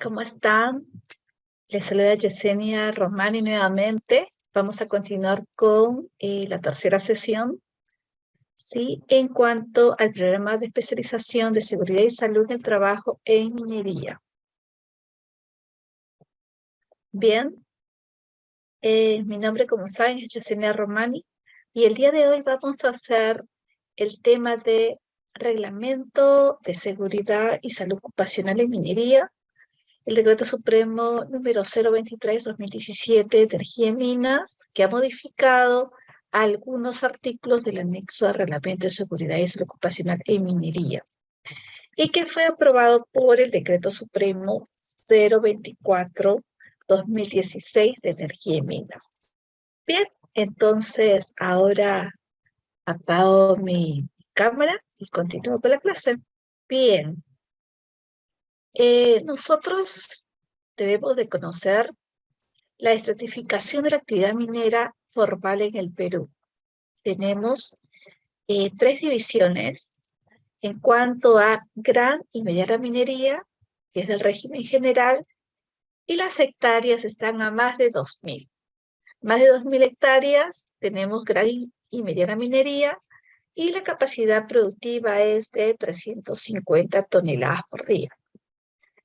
¿Cómo están? Les saluda Yesenia Romani nuevamente. Vamos a continuar con la tercera sesión, ¿sí? En cuanto al programa de especialización de seguridad y salud en el trabajo en minería. Bien, mi nombre, como saben, es Yesenia Romani y el día de hoy vamos a hacer el tema de reglamento de seguridad y salud ocupacional en minería. El Decreto Supremo número 023/2017 de Energía y Minas, que ha modificado algunos artículos del anexo al Reglamento de Seguridad y Salud Ocupacional en Minería, y que fue aprobado por el Decreto Supremo 024/2016 de Energía y Minas. Bien, entonces ahora apago mi cámara y continúo con la clase. Bien, nosotros debemos de conocer la estratificación de la actividad minera formal en el Perú. Tenemos tres divisiones en cuanto a gran y mediana minería, que es del régimen general, y las hectáreas están a más de 2.000. Más de 2.000 hectáreas tenemos gran y mediana minería, y la capacidad productiva es de 350 toneladas por día.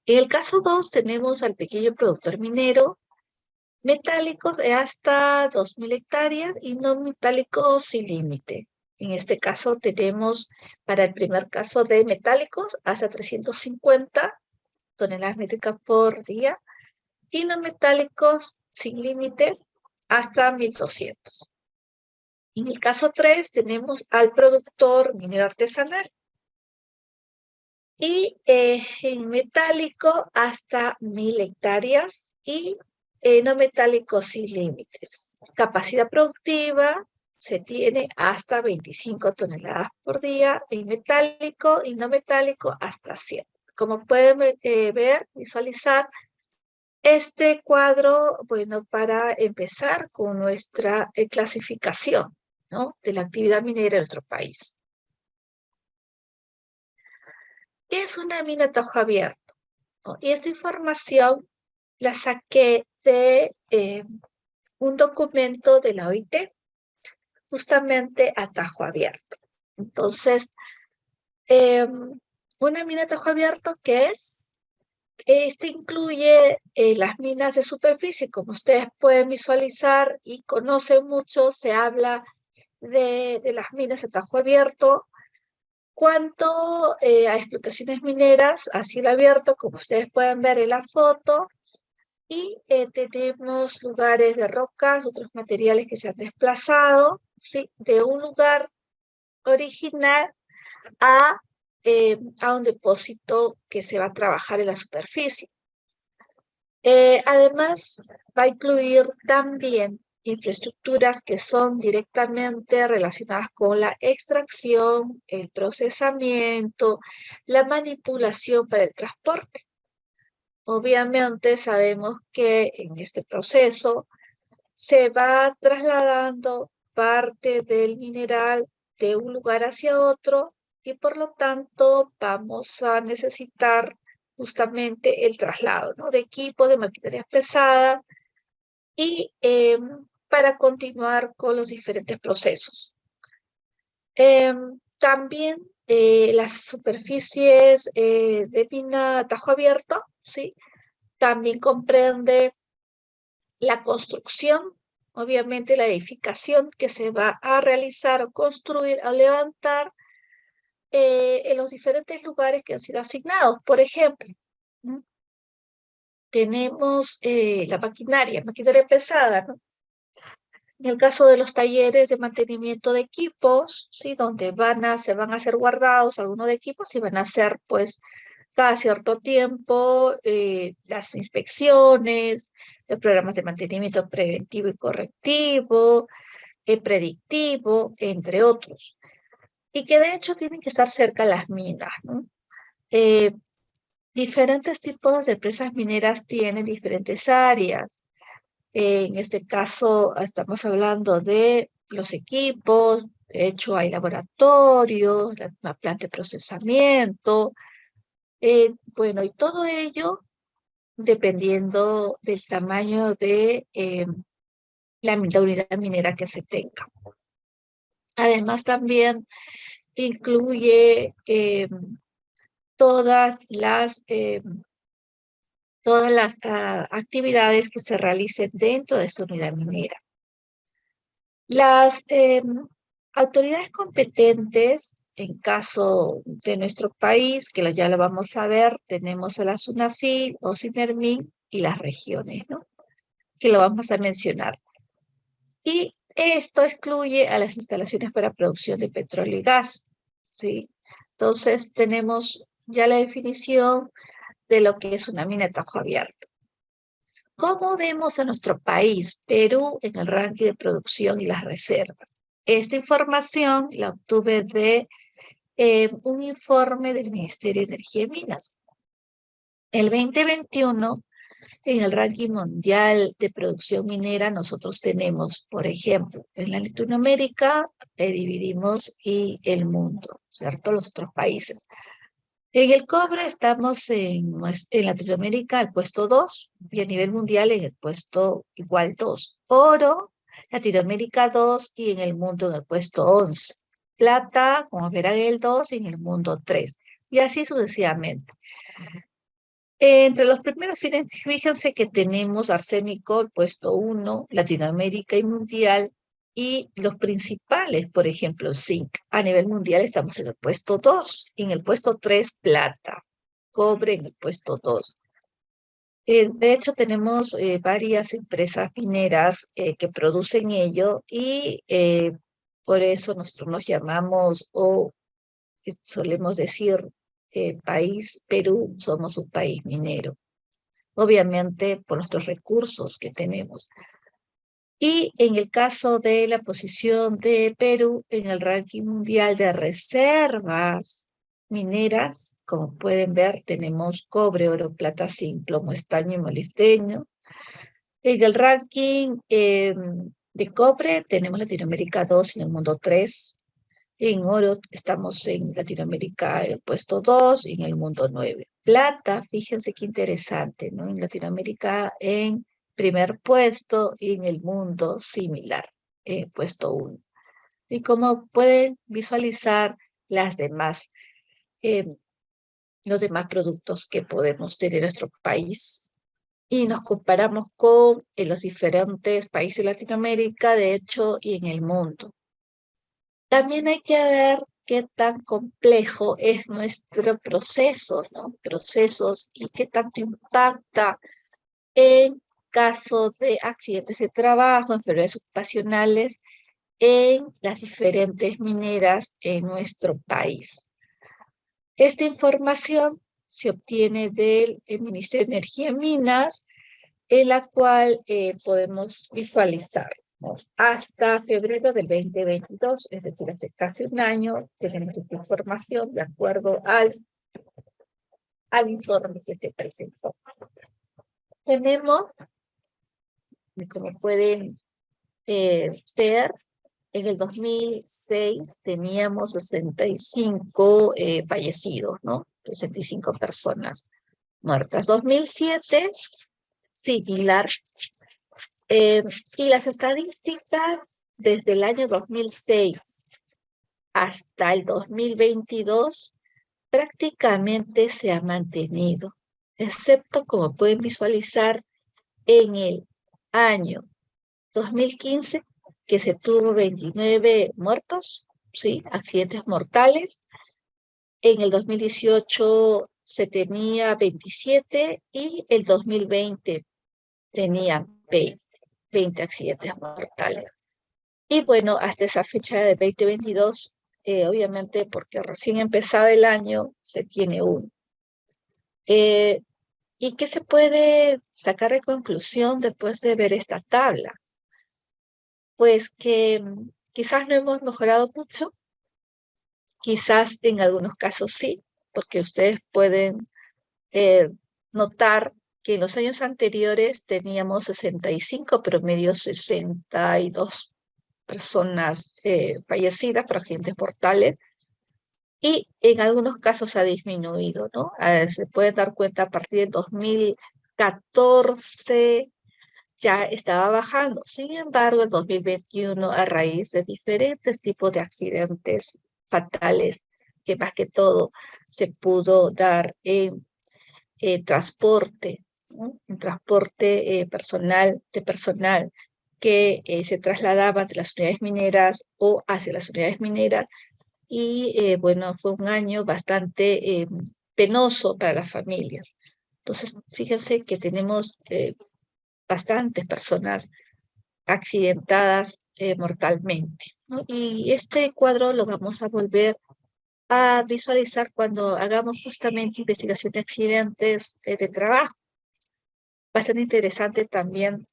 En el caso 2 tenemos al pequeño productor minero, metálicos de hasta 2.000 hectáreas y no metálicos sin límite. En este caso tenemos, para el primer caso de metálicos, hasta 350 toneladas métricas por día y no metálicos sin límite hasta 1.200. En el caso 3 tenemos al productor minero artesanal y en metálico hasta 1.000 hectáreas y no metálico sin límites. Capacidad productiva se tiene hasta 25 toneladas por día en metálico y no metálico hasta 100. Como pueden ver, visualizar este cuadro, bueno, para empezar con nuestra clasificación, ¿no?, de la actividad minera en nuestro país. ¿Qué es una mina a tajo abierto? Y esta información la saqué de un documento de la OIT, justamente a tajo abierto. Entonces, una mina a tajo abierto, ¿qué es? Este incluye las minas de superficie, como ustedes pueden visualizar y conocen mucho, se habla de las minas a tajo abierto. Cuanto a explotaciones mineras a cielo abierto, como ustedes pueden ver en la foto, y tenemos lugares de rocas, otros materiales que se han desplazado, ¿sí?, de un lugar original a un depósito que se va a trabajar en la superficie. Además, va a incluir también infraestructuras que son directamente relacionadas con la extracción, el procesamiento, la manipulación para el transporte. Obviamente sabemos que en este proceso se va trasladando parte del mineral de un lugar hacia otro y por lo tanto vamos a necesitar justamente el traslado, ¿no?, de equipo, de maquinarias pesadas y para continuar con los diferentes procesos. También las superficies de mina a tajo abierto, ¿sí?, también comprende la construcción, obviamente la edificación que se va a realizar o construir o levantar en los diferentes lugares que han sido asignados. Por ejemplo, ¿no?, tenemos la maquinaria pesada, ¿no? En el caso de los talleres de mantenimiento de equipos, ¿sí?, donde se van a hacer guardados algunos de equipos y van a hacer, pues, cada cierto tiempo las inspecciones, los programas de mantenimiento preventivo y correctivo, predictivo, entre otros. Y que de hecho tienen que estar cerca de las minas, ¿no? Diferentes tipos de empresas mineras tienen diferentes áreas. En este caso estamos hablando de los equipos, de hecho hay laboratorios, la planta de procesamiento, bueno, y todo ello dependiendo del tamaño de la unidad minera que se tenga. Además, también incluye todas las actividades que se realicen dentro de esta unidad minera. Las autoridades competentes, en caso de nuestro país, que ya lo vamos a ver, tenemos a la SUNAFIL o SINERMIN y las regiones, ¿no? Que lo vamos a mencionar. Y esto excluye a las instalaciones para producción de petróleo y gas, ¿sí? Entonces, tenemos ya la definición de lo que es una mina de tajo abierto. ¿Cómo vemos a nuestro país, Perú, en el ranking de producción y las reservas? Esta información la obtuve de un informe del Ministerio de Energía y Minas. El 2021, en el ranking mundial de producción minera, nosotros tenemos, por ejemplo, en la Latinoamérica, dividimos y el mundo, ¿cierto? Los otros países. En el cobre estamos en Latinoamérica al puesto 2 y a nivel mundial en el puesto igual 2. Oro, Latinoamérica 2 y en el mundo en el puesto 11. Plata, como verán, el 2 y en el mundo 3. Y así sucesivamente. Entre los primeros, fíjense que tenemos arsénico, el puesto 1, Latinoamérica y mundial, y los principales, por ejemplo, zinc. A nivel mundial estamos en el puesto 2, en el puesto 3, plata, cobre en el puesto 2. De hecho, tenemos varias empresas mineras que producen ello y por eso nosotros nos llamamos o solemos decir país Perú, somos un país minero. Obviamente por nuestros recursos que tenemos. Y en el caso de la posición de Perú en el ranking mundial de reservas mineras, como pueden ver, tenemos cobre, oro, plata, zinc, plomo, estaño y molibdeno. En el ranking de cobre tenemos Latinoamérica 2 y en el mundo 3. En oro estamos en Latinoamérica en el puesto 2 y en el mundo 9. Plata, fíjense qué interesante, ¿no? En Latinoamérica en primer puesto y en el mundo similar, puesto 1. Y como pueden visualizar las demás, los demás productos que podemos tener en nuestro país. Y nos comparamos con los diferentes países de Latinoamérica, de hecho, y en el mundo. También hay que ver qué tan complejo es nuestro proceso, ¿no? Procesos y qué tanto impacta en caso de accidentes de trabajo, enfermedades ocupacionales en las diferentes mineras en nuestro país. Esta información se obtiene del Ministerio de Energía y Minas, en la cual podemos visualizar. Hasta febrero del 2022, es decir, hace casi un año, tenemos esta información de acuerdo al informe que se presentó. Tenemos, como pueden ver, en el 2006 teníamos 65 fallecidos, ¿no? 65 personas muertas. 2007, similar. Y las estadísticas desde el año 2006 hasta el 2022 prácticamente se ha mantenido, excepto, como pueden visualizar, en el año 2015, que se tuvo 29 muertos, ¿sí? Accidentes mortales. En el 2018 se tenía 27 y el 2020 tenía 20 accidentes mortales. Y bueno, hasta esa fecha de 2022, obviamente porque recién empezaba el año, se tiene uno. ¿Y qué se puede sacar de conclusión después de ver esta tabla? Pues que quizás no hemos mejorado mucho, quizás en algunos casos sí, porque ustedes pueden notar que en los años anteriores teníamos 65, promedio 62 personas fallecidas por accidentes mortales, y en algunos casos ha disminuido, ¿no? Se puede dar cuenta a partir del 2000 2014 ya estaba bajando. Sin embargo, en 2021, a raíz de diferentes tipos de accidentes fatales, que más que todo se pudo dar en transporte, ¿no? En transporte personal, que se trasladaban de las unidades mineras o hacia las unidades mineras. Y bueno, fue un año bastante penoso para las familias. Entonces, fíjense que tenemos bastantes personas accidentadas mortalmente, ¿no? Y este cuadro lo vamos a volver a visualizar cuando hagamos justamente investigación de accidentes de trabajo. Va a ser interesante también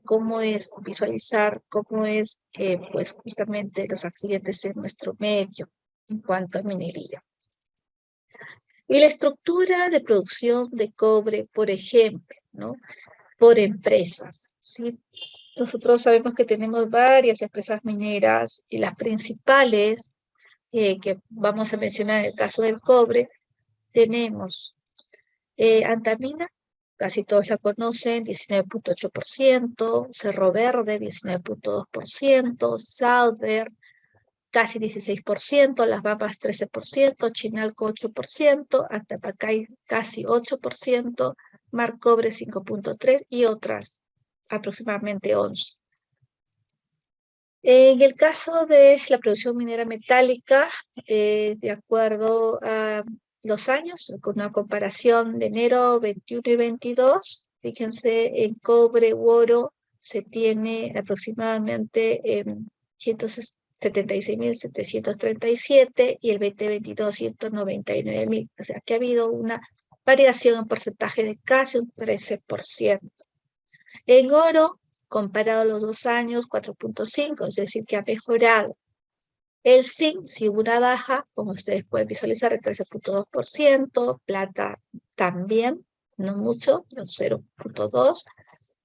cómo es visualizar, cómo es pues justamente los accidentes en nuestro medio en cuanto a minería. Y la estructura de producción de cobre, por ejemplo, ¿no? Por empresas, ¿sí? Nosotros sabemos que tenemos varias empresas mineras y las principales que vamos a mencionar en el caso del cobre, tenemos Antamina, casi todos la conocen, 19.8%, Cerro Verde, 19.2%, Southern, casi 16%, Las Bambas 13%, Chinalco 8%, Antapacay casi 8%, Mar Cobre 5.3% y otras aproximadamente 11%. En el caso de la producción minera metálica, de acuerdo a los años, con una comparación de enero 21 y 22, fíjense, en cobre u oro se tiene aproximadamente 176.737 y el 2022 199.000. O sea que ha habido una variación en porcentaje de casi un 13%. En oro, comparado a los 2 años, 4.5, es decir, que ha mejorado. El zinc, si hubo una baja, como ustedes pueden visualizar, de 13.2%, plata también, no mucho, 0.2%,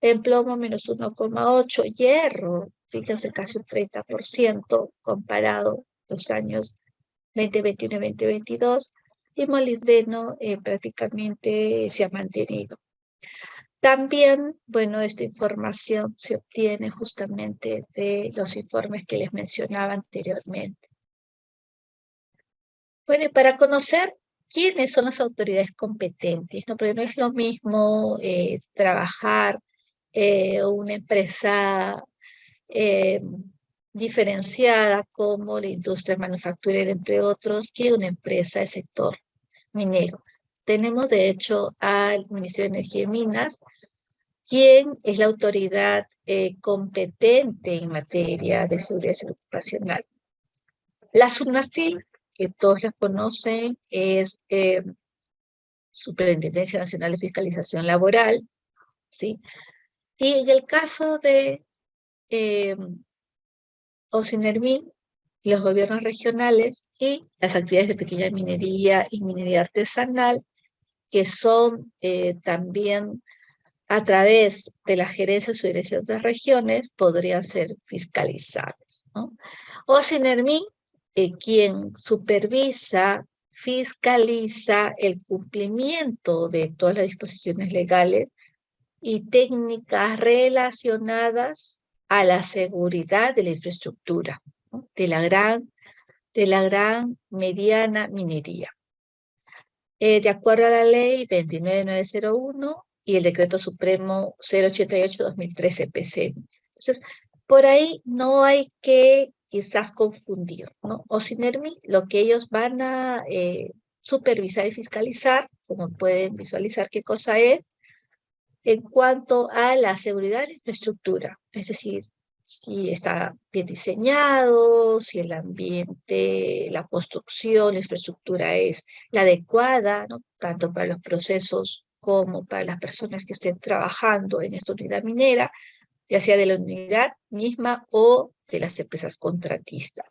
en plomo menos 1.8%, hierro, fíjense, casi un 30% comparado los años 2021 y 2022, y molibdeno prácticamente se ha mantenido. También, bueno, esta información se obtiene justamente de los informes que les mencionaba anteriormente. Bueno, y para conocer quiénes son las autoridades competentes, ¿no? Porque no es lo mismo trabajar una empresa diferenciada como la industria manufacturera, entre otros, que una empresa del sector minero. Tenemos, de hecho, al Ministerio de Energía y Minas, quien es la autoridad competente en materia de seguridad ocupacional. La SUNAFIL, que todos la conocen, es Superintendencia Nacional de Fiscalización Laboral, ¿sí? Y en el caso de OSINERMIN, los gobiernos regionales y las actividades de pequeña minería y minería artesanal, que son también a través de la gerencia de su dirección de regiones, podrían ser fiscalizables, ¿no? OSINERMIN, quien supervisa, fiscaliza el cumplimiento de todas las disposiciones legales y técnicas relacionadas a la seguridad de la infraestructura, ¿no? de la gran, mediana minería. De acuerdo a la ley 29901 y el decreto supremo 088-2013 PCM. Entonces, por ahí no hay que quizás confundir, ¿no? OSINERMI, lo que ellos van a supervisar y fiscalizar, como pueden visualizar qué cosa es, en cuanto a la seguridad de la infraestructura, es decir, si está bien diseñado, si el ambiente, la construcción, la infraestructura es la adecuada, ¿no? Tanto para los procesos como para las personas que estén trabajando en esta unidad minera, ya sea de la unidad misma o de las empresas contratistas.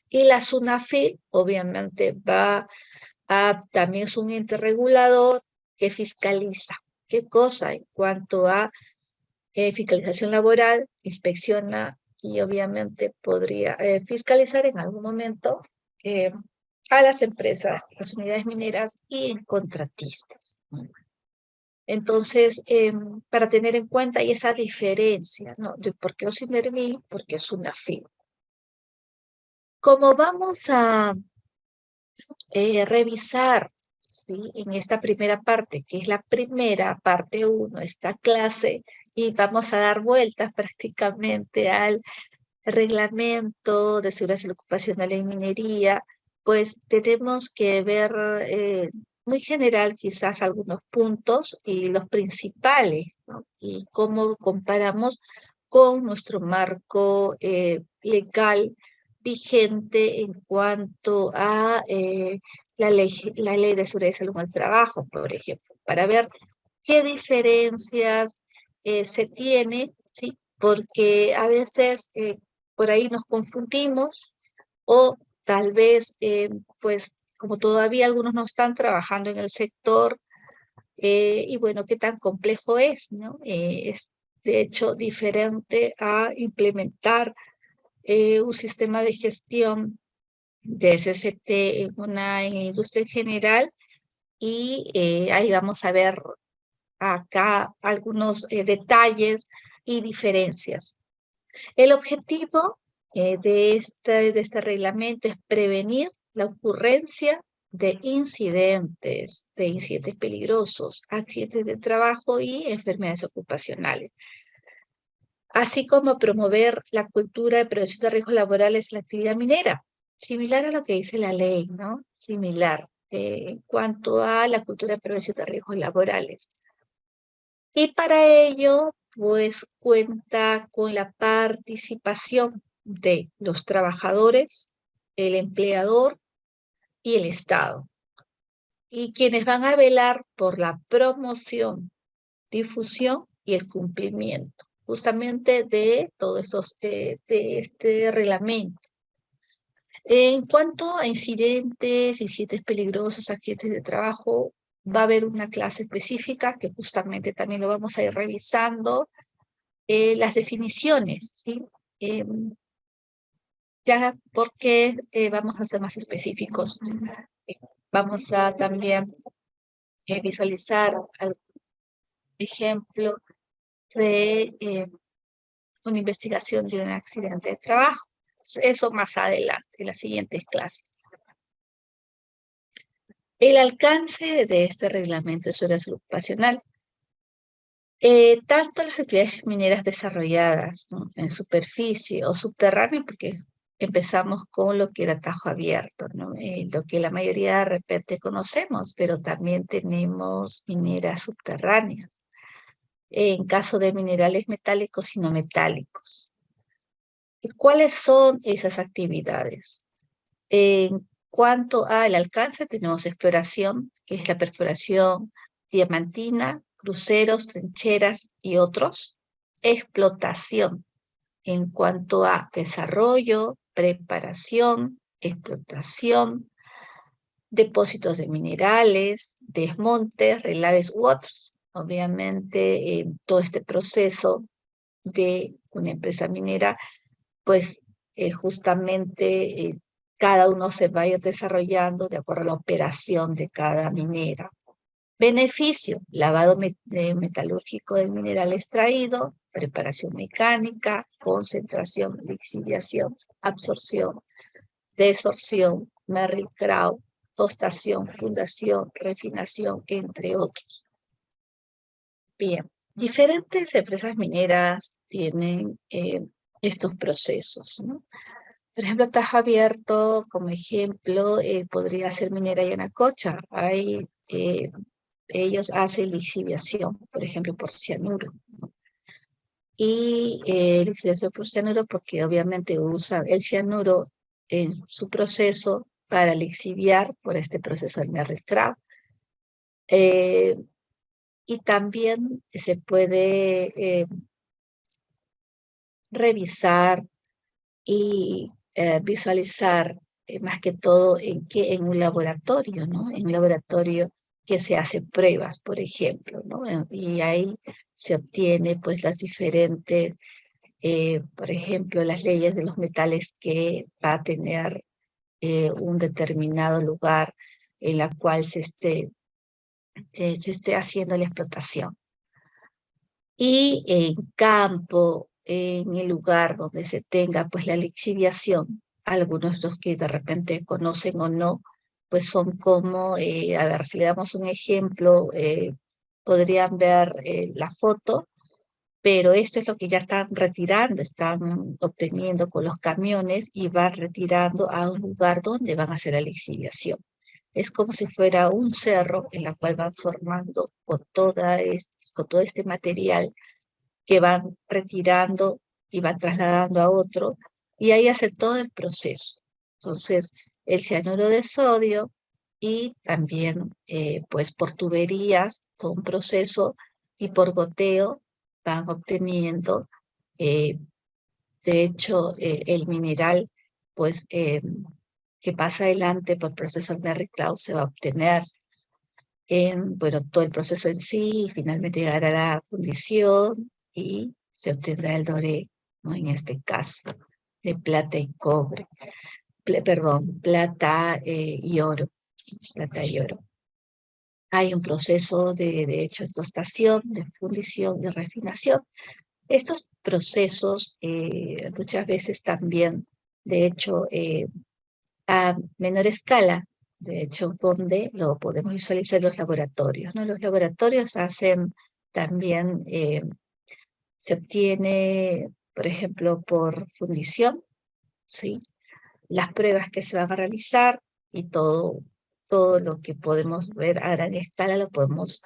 Y la SUNAFIL, obviamente, también es un ente regulador que fiscaliza. ¿Qué cosa? En cuanto a fiscalización laboral, inspecciona y obviamente podría fiscalizar en algún momento a las empresas, las unidades mineras y contratistas. Entonces, para tener en cuenta y esa diferencia, ¿no? De por qué Ocinermi, porque es una firma. Como vamos a revisar, ¿sí? En esta primera parte, que es la primera parte 1, esta clase, y vamos a dar vueltas prácticamente al reglamento de seguridad salud ocupacional en minería, pues tenemos que ver muy general quizás algunos puntos y los principales, ¿no? Y cómo comparamos con nuestro marco legal vigente en cuanto a la ley de seguridad y salud al trabajo, por ejemplo, para ver qué diferencias se tiene, ¿sí? Porque a veces por ahí nos confundimos o tal vez, pues, como todavía algunos no están trabajando en el sector, y bueno, qué tan complejo es, ¿no? Es de hecho diferente a implementar un sistema de gestión de SST en la industria en general y ahí vamos a ver acá algunos detalles y diferencias. El objetivo de este reglamento es prevenir la ocurrencia de incidentes peligrosos, accidentes de trabajo y enfermedades ocupacionales, así como promover la cultura de prevención de riesgos laborales en la actividad minera, similar a lo que dice la ley, ¿no? Similar en cuanto a la cultura de prevención de riesgos laborales. Y para ello, pues cuenta con la participación de los trabajadores, el empleador y el Estado, y quienes van a velar por la promoción, difusión y el cumplimiento, justamente de todos estos, de este reglamento. En cuanto a incidentes peligrosos, accidentes de trabajo, va a haber una clase específica que justamente también lo vamos a ir revisando. Las definiciones, ¿sí? Ya porque vamos a ser más específicos. Eh, Vamos a también visualizar algún ejemplo de una investigación de un accidente de trabajo. Eso más adelante, en las siguientes clases. El alcance de este reglamento de seguridad ocupacional. Tanto las actividades mineras desarrolladas, ¿no? En superficie o subterráneas, porque empezamos con lo que era tajo abierto, ¿no? Lo que la mayoría de repente conocemos, pero también tenemos mineras subterráneas, en caso de minerales metálicos y no metálicos. ¿Cuáles son esas actividades? En cuanto al alcance, tenemos exploración, que es la perforación diamantina, cruceros, trincheras y otros. Explotación, en cuanto a desarrollo, preparación, explotación, depósitos de minerales, desmontes, relaves u otros. Obviamente, todo este proceso de una empresa minera, pues justamente cada uno se va a ir desarrollando de acuerdo a la operación de cada minera. Beneficio, lavado metalúrgico del mineral extraído, preparación mecánica, concentración, lixiviación, absorción, desorción, merrill crown, tostación, fundación, refinación, entre otros. Bien, diferentes empresas mineras tienen estos procesos, ¿no? Por ejemplo, tajo abierto, como ejemplo, podría ser Minera Yanacocha. Ellos hacen lixiviación, por ejemplo, por cianuro, ¿no? Y lixiviación por cianuro porque obviamente usan el cianuro en su proceso para lixiviar por este proceso del Merrill-Crowe. Y también se puede revisar y visualizar más que todo en un laboratorio, ¿no? En un laboratorio que se hace pruebas, por ejemplo, ¿no? Y ahí se obtiene pues las diferentes, por ejemplo, las leyes de los metales que va a tener un determinado lugar en la cual se esté se esté haciendo la explotación. Y en campo, en el lugar donde se tenga pues la lixiviación, algunos de los que de repente conocen o no, pues son como, a ver, si le damos un ejemplo, podrían ver la foto, pero esto es lo que ya están retirando, están obteniendo con los camiones y van retirando a un lugar donde van a hacer la lixiviación. Es como si fuera un cerro en la cual van formando con todo este material que van retirando y van trasladando a otro, y ahí hace todo el proceso. Entonces, el cianuro de sodio y también, pues, por tuberías, todo un proceso, y por goteo van obteniendo, eh, de hecho, el mineral, pues, que pasa adelante por el proceso del Merry Cloud se va a obtener en, bueno, todo el proceso en sí, y finalmente llegará a la fundición y se obtendrá el doré, ¿no? En este caso, de plata y cobre, perdón, plata y oro, plata y oro. Hay un proceso de hecho, de tostación, de fundición y refinación. Estos procesos muchas veces también, de hecho, a menor escala, de hecho, donde lo podemos visualizar en los laboratorios, ¿no? Los laboratorios hacen también, se obtiene, por ejemplo, por fundición, ¿sí? Las pruebas que se van a realizar y todo lo que podemos ver a gran escala lo podemos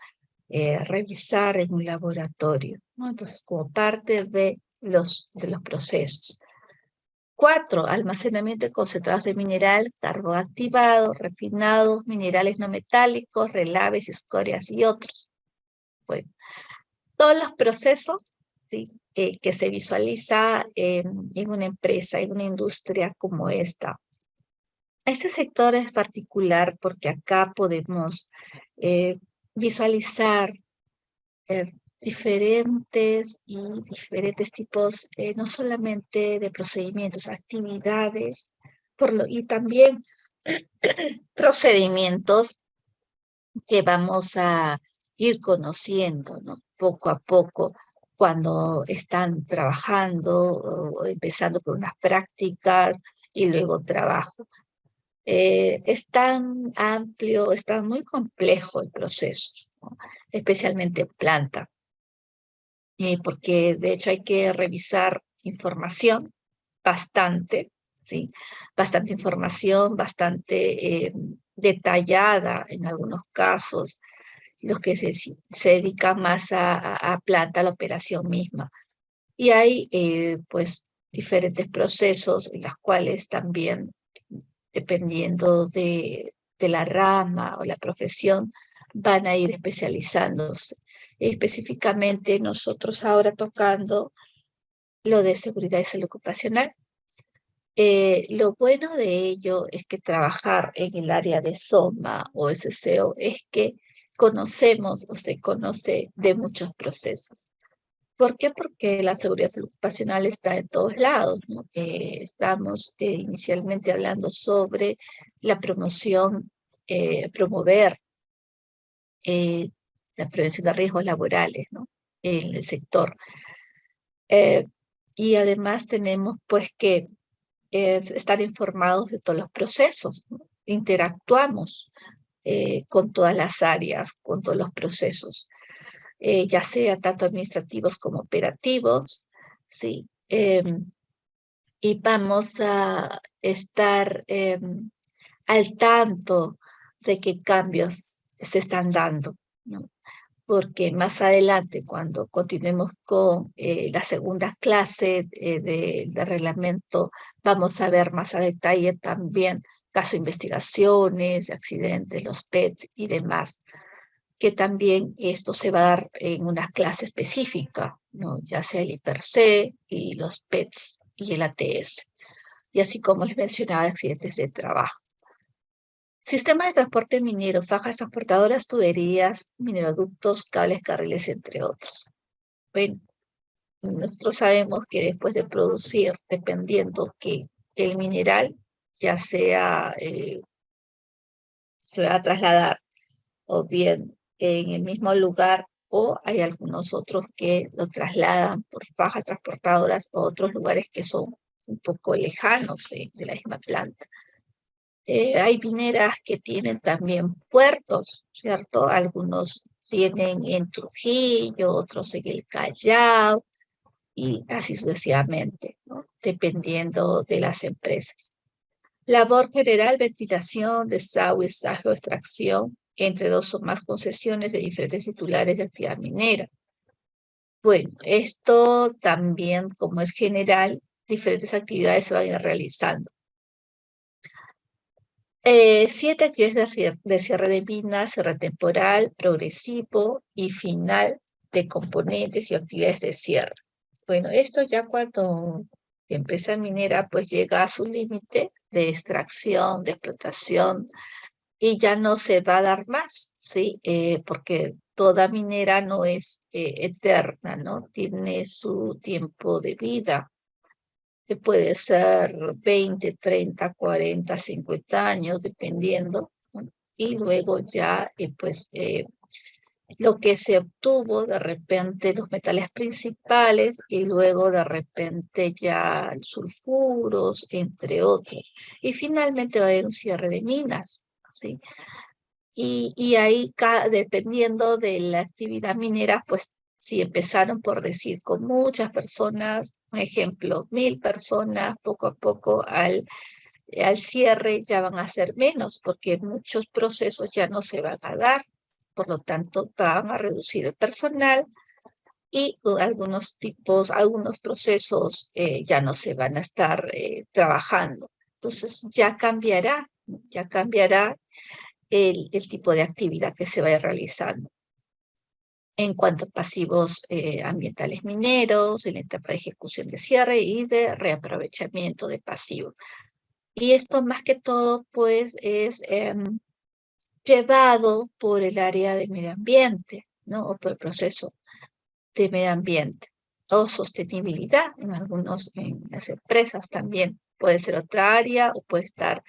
revisar en un laboratorio, ¿no? Entonces, como parte de los procesos. 4. Almacenamiento de concentrados de mineral, carbón activado, refinados, minerales no metálicos, relaves, escorias y otros. Bueno, todos los procesos, ¿sí? Que se visualiza en una empresa, en una industria como esta. Este sector es particular porque acá podemos visualizar eh, diferentes tipos, no solamente de procedimientos, actividades, y también procedimientos que vamos a ir conociendo, ¿no? Poco a poco, cuando están trabajando o empezando por unas prácticas y luego trabajo. Es tan amplio, es tan muy complejo el proceso, ¿no? Especialmente en planta. Porque de hecho hay que revisar información bastante, ¿sí? Bastante información, bastante detallada en algunos casos, los que se dedican más a planta, a la operación misma. Y hay pues diferentes procesos en los cuales también, dependiendo de la rama o la profesión, van a ir especializándose. Específicamente nosotros ahora tocando lo de seguridad y salud ocupacional. Lo bueno de ello es que trabajar en el área de SOMA o SCO es que conocemos o se conoce de muchos procesos. ¿Por qué? Porque la seguridad ocupacional está en todos lados, ¿no? Estamos inicialmente hablando sobre la promoción, promover la prevención de riesgos laborales, ¿no? En el sector. Y además tenemos pues que estar informados de todos los procesos, ¿no? Interactuamos con todas las áreas, con todos los procesos. Ya sea tanto administrativos como operativos, ¿sí? Y vamos a estar al tanto de qué cambios se están dando, ¿no? Porque más adelante, cuando continuemos con la segunda clase de reglamento, vamos a ver más a detalle también caso de investigaciones, accidentes, los PETs y demás, que también esto se va a dar en una clase específica, ¿no? Ya sea el IPRC y los PETs y el ATS, y así como les mencionaba, accidentes de trabajo. Sistema de transporte minero, fajas transportadoras, tuberías, mineroductos, cables, carriles, entre otros. Bueno, nosotros sabemos que después de producir, dependiendo que el mineral ya sea, se va a trasladar o bien en el mismo lugar, o hay algunos otros que lo trasladan por fajas transportadoras a otros lugares que son un poco lejanos de la misma planta. Hay mineras que tienen también puertos, ¿cierto? Algunos tienen en Trujillo, otros en el Callao, y así sucesivamente, ¿no? Dependiendo de las empresas. Labor general, ventilación, desagüe, sajo, extracción, entre dos o más concesiones de diferentes titulares de actividad minera. Bueno, esto también, como es general, diferentes actividades se van a ir realizando. 7 actividades de cierre de minas, cierre temporal, progresivo y final de componentes y actividades de cierre. Bueno, esto ya cuando la empresa minera pues llega a su límite de extracción, de explotación, y ya no se va a dar más, ¿sí? Porque toda minera no es eterna, ¿no? Tiene su tiempo de vida, que puede ser 20, 30, 40, 50 años, dependiendo, ¿no? Y luego ya, lo que se obtuvo, de repente los metales principales, y luego de repente ya sulfuros, entre otros. Y finalmente va a haber un cierre de minas, ¿sí? Y ahí, dependiendo de la actividad minera, pues si empezaron por decir con muchas personas, un ejemplo, 1000 personas, poco a poco al cierre ya van a ser menos, porque muchos procesos ya no se van a dar, por lo tanto van a reducir el personal, y algunos procesos ya no se van a estar trabajando. Entonces ya cambiará el tipo de actividad que se vaya realizando. En cuanto a pasivos ambientales mineros, en la etapa de ejecución de cierre y de reaprovechamiento de pasivos. Y esto más que todo pues es llevado por el área de medio ambiente, ¿no? O por el proceso de medio ambiente o sostenibilidad en las empresas también. Puede ser otra área o puede estar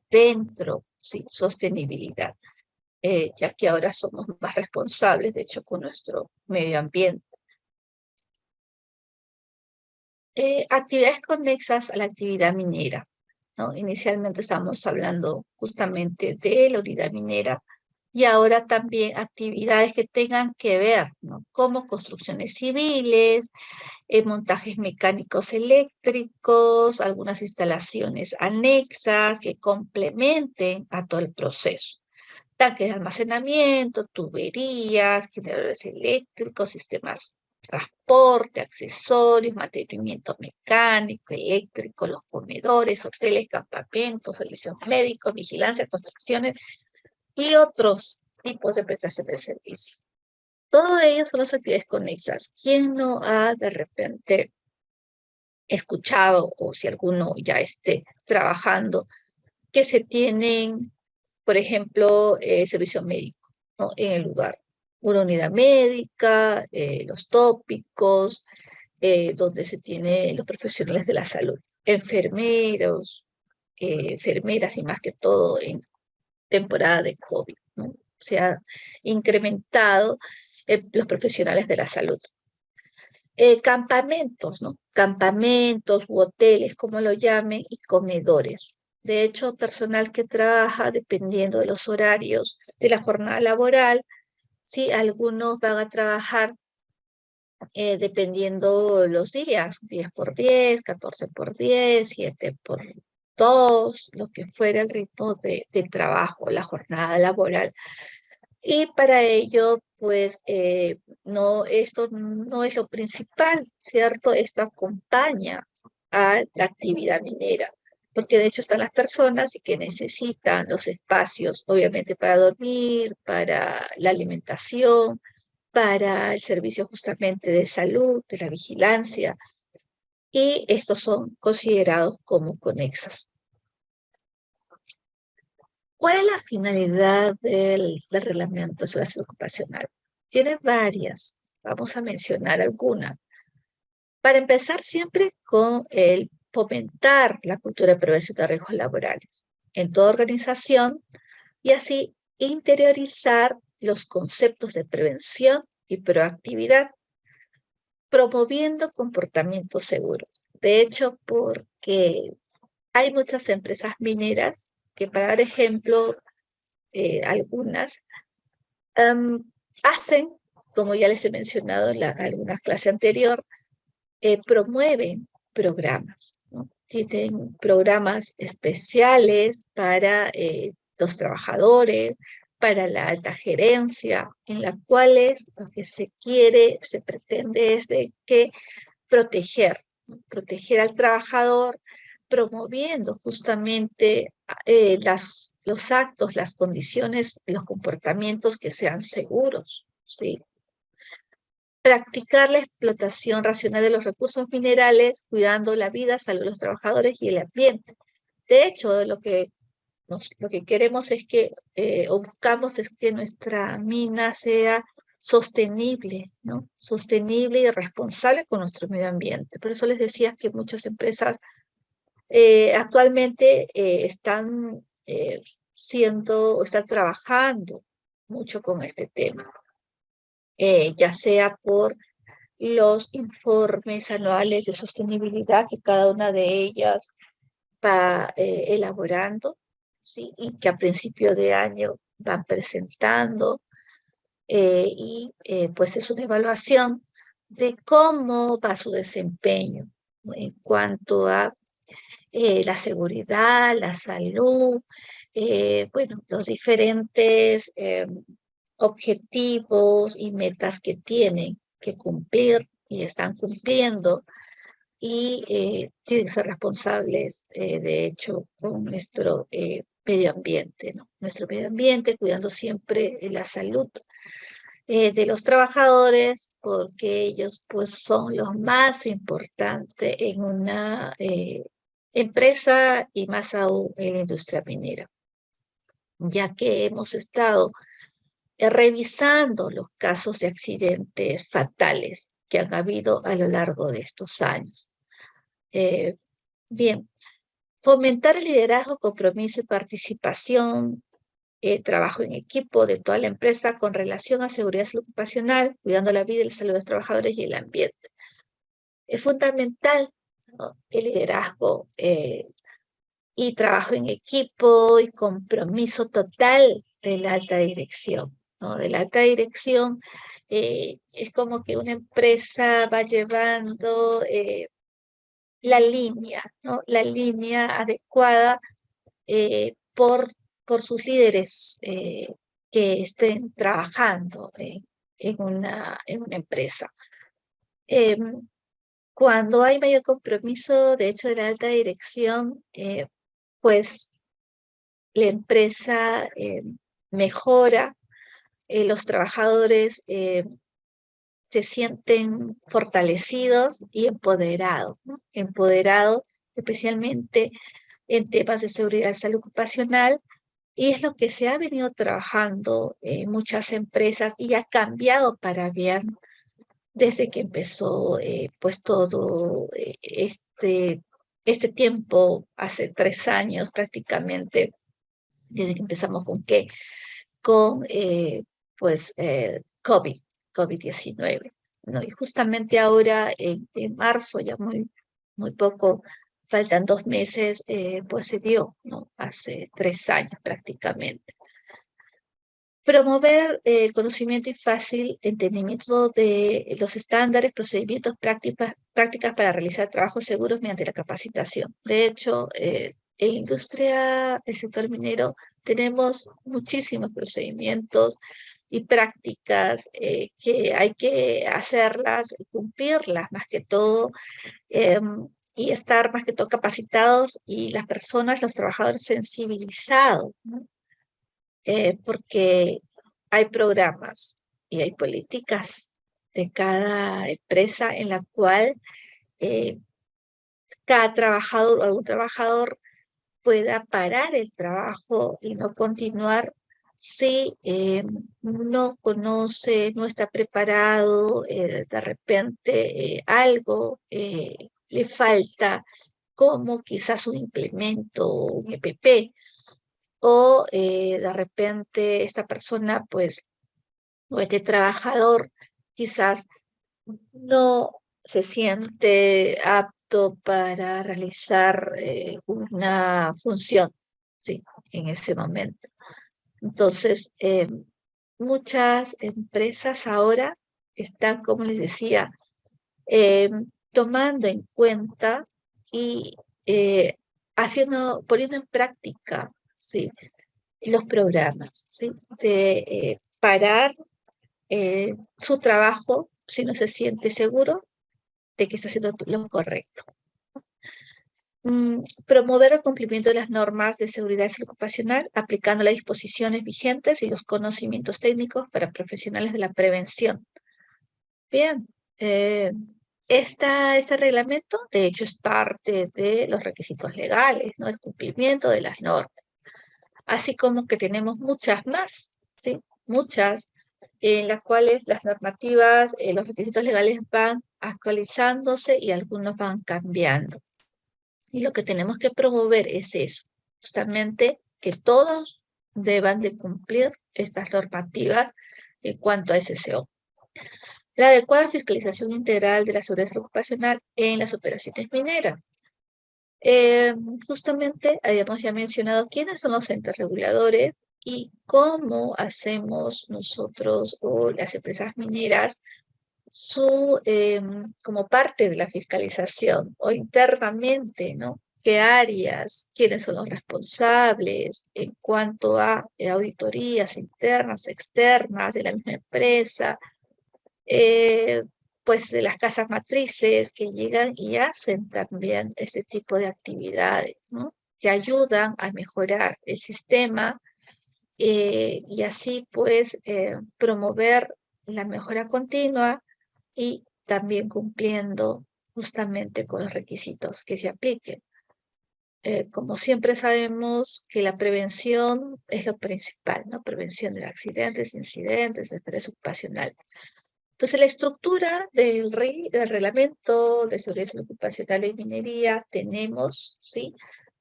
dentro, sí, sostenibilidad. Ya que ahora somos más responsables, de hecho, con nuestro medio ambiente. Actividades conexas a la actividad minera, ¿no? Inicialmente estábamos hablando justamente de la unidad minera, y ahora también actividades que tengan que ver, ¿no? Como construcciones civiles, montajes mecánicos eléctricos, algunas instalaciones anexas que complementen a todo el proceso. Tanques de almacenamiento, tuberías, generadores eléctricos, sistemas de transporte, accesorios, mantenimiento mecánico, eléctrico, los comedores, hoteles, campamentos, servicios médicos, vigilancia, construcciones y otros tipos de prestación de servicio. Todo ello son las actividades conexas. ¿Quién no ha de repente escuchado, o si alguno ya esté trabajando, que se tienen, por ejemplo, servicio médico, ¿no? En el lugar? Una unidad médica, los tópicos, donde se tienen los profesionales de la salud, enfermeros, enfermeras, y más que todo en temporada de COVID, ¿no? Se ha incrementado los profesionales de la salud. Campamentos, ¿no? Campamentos u hoteles, como lo llamen, y comedores. De hecho, personal que trabaja dependiendo de los horarios de la jornada laboral, ¿sí? Algunos van a trabajar dependiendo los días, 10 por 10, 14 por 10, 7 por 2, lo que fuera el ritmo de trabajo, la jornada laboral. Y para ello, pues, no, esto no es lo principal, ¿cierto? Esto acompaña a la actividad minera, porque de hecho están las personas y que necesitan los espacios, obviamente, para dormir, para la alimentación, para el servicio justamente de salud, de la vigilancia, y estos son considerados como conexos. ¿Cuál es la finalidad del reglamento de salud ocupacional? Tiene varias, vamos a mencionar algunas. Para empezar, siempre con el fomentar la cultura de prevención de riesgos laborales en toda organización, y así interiorizar los conceptos de prevención y proactividad, promoviendo comportamientos seguros. De hecho, porque hay muchas empresas mineras que, para dar ejemplo, algunas, hacen, como ya les he mencionado en alguna clase anterior, promueven programas, ¿no? Tienen programas especiales para los trabajadores, para la alta gerencia, en las cuales lo que se quiere, se pretende es de que proteger, ¿no? Proteger al trabajador, promoviendo justamente los actos, las condiciones, los comportamientos que sean seguros, ¿sí? Practicar la explotación racional de los recursos minerales, cuidando la vida, salud de los trabajadores y el ambiente. De hecho, lo que queremos es que, o buscamos es que nuestra mina sea sostenible, ¿no? Sostenible y responsable con nuestro medio ambiente. Por eso les decía que muchas empresas actualmente están están trabajando mucho con este tema, ya sea por los informes anuales de sostenibilidad que cada una de ellas va elaborando, ¿sí? Y que a principio de año van presentando, pues es una evaluación de cómo va su desempeño, ¿no? En cuanto a la seguridad, la salud, bueno, los diferentes objetivos y metas que tienen que cumplir y están cumpliendo, y tienen que ser responsables, de hecho, con nuestro medio ambiente, ¿no? Nuestro medio ambiente, cuidando siempre la salud de los trabajadores, porque ellos pues son los más importantes en una empresa, y más aún en la industria minera, ya que hemos estado revisando los casos de accidentes fatales que han habido a lo largo de estos años. Bien, fomentar el liderazgo, compromiso y participación, trabajo en equipo de toda la empresa con relación a seguridad ocupacional, cuidando la vida y la salud de los trabajadores y el ambiente. Es fundamental, ¿no?, el liderazgo y trabajo en equipo y compromiso total de la alta dirección, ¿no? De la alta dirección, es como que una empresa va llevando la línea, ¿no? La línea adecuada por sus líderes que estén trabajando en una empresa. Cuando hay mayor compromiso, de hecho, de la alta dirección, pues la empresa mejora, los trabajadores se sienten fortalecidos y empoderados, ¿no? Empoderados especialmente en temas de seguridad y salud ocupacional, y es lo que se ha venido trabajando en muchas empresas y ha cambiado para bien desde que empezó pues todo este tiempo, hace 3 años prácticamente, desde que empezamos con pues COVID-19, ¿no? Y justamente ahora en marzo, ya muy poco, faltan 2 meses, pues se dio, ¿no? Hace 3 años prácticamente. Promover el conocimiento y fácil entendimiento de los estándares, procedimientos, prácticas para realizar trabajos seguros mediante la capacitación. De hecho, en la industria, el sector minero, tenemos muchísimos procedimientos y prácticas que hay que hacerlas, cumplirlas más que todo, y estar más que todo capacitados, y las personas, los trabajadores sensibilizados, ¿no? Porque hay programas y hay políticas de cada empresa en la cual eh, cada trabajador o algún trabajador pueda parar el trabajo y no continuar si no conoce, no está preparado, de repente algo le falta, como quizás un implemento, un EPP, o de repente esta persona pues o este trabajador quizás no se siente apto para realizar una función, sí, en ese momento. Entonces, muchas empresas ahora están, como les decía, eh, tomando en cuenta y poniendo en práctica, ¿sí?, los programas, ¿sí?, de parar su trabajo si no se siente seguro de que está haciendo lo correcto. Promover el cumplimiento de las normas de seguridad ocupacional, aplicando las disposiciones vigentes y los conocimientos técnicos para profesionales de la prevención. Bien, este reglamento, de hecho, es parte de los requisitos legales, ¿no?, el cumplimiento de las normas. Así como que tenemos muchas más, ¿sí? Muchas, en las cuales las normativas, los requisitos legales van actualizándose y algunos van cambiando. Y lo que tenemos que promover es eso, justamente que todos deban de cumplir estas normativas en cuanto a SSO. La adecuada fiscalización integral de la seguridad ocupacional en las operaciones mineras. Justamente habíamos ya mencionado quiénes son los entes reguladores y cómo hacemos nosotros o las empresas mineras como parte de la fiscalización o internamente, ¿no? ¿Qué áreas? ¿Quiénes son los responsables en cuanto a auditorías internas, externas de la misma empresa? Pues de las casas matrices que llegan y hacen también ese tipo de actividades, ¿no?, que ayudan a mejorar el sistema y así pues promover la mejora continua y también cumpliendo justamente con los requisitos que se apliquen. Como siempre sabemos que la prevención es lo principal, ¿no? Prevención de accidentes, incidentes, de estrés ocupacional. Entonces, la estructura del reglamento de seguridad ocupacional en minería tenemos, ¿sí?,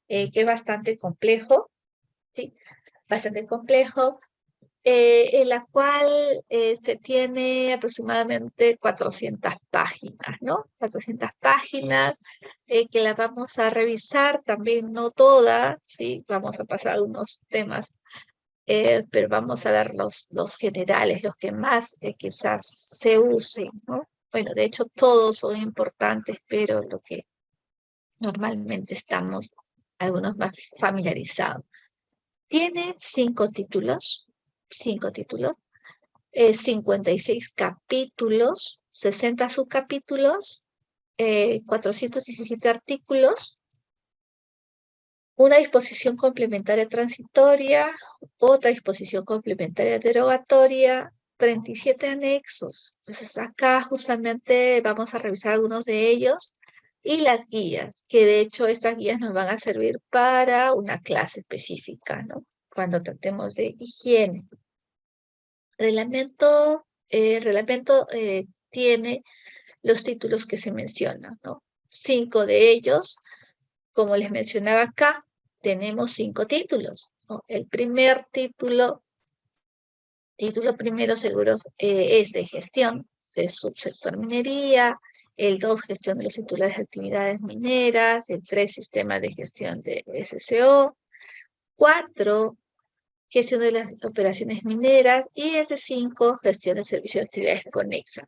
que es bastante complejo, ¿sí?, bastante complejo, en la cual se tiene aproximadamente 400 páginas, ¿no? 400 páginas que las vamos a revisar, también no todas, ¿sí? Vamos a pasar algunos temas, pero vamos a ver los generales, los que más quizás se usen, ¿no? Bueno, de hecho todos son importantes, pero lo que normalmente estamos algunos más familiarizados. Tiene 5 títulos, 56 capítulos, 60 subcapítulos, 417 artículos, una disposición complementaria transitoria, otra disposición complementaria derogatoria, 37 anexos. Entonces acá justamente vamos a revisar algunos de ellos y las guías, que de hecho estas guías nos van a servir para una clase específica, ¿no?, cuando tratemos de higiene. Reglamento tiene los títulos que se mencionan, ¿no? 5 de ellos, como les mencionaba acá, tenemos 5 títulos, ¿no? El primer título primero seguro es de gestión del subsector minería, el 2, gestión de los titulares de actividades mineras, el 3, sistema de gestión de SSO, 4, gestión de las operaciones mineras, y el 5, gestión de servicios de actividades conexas.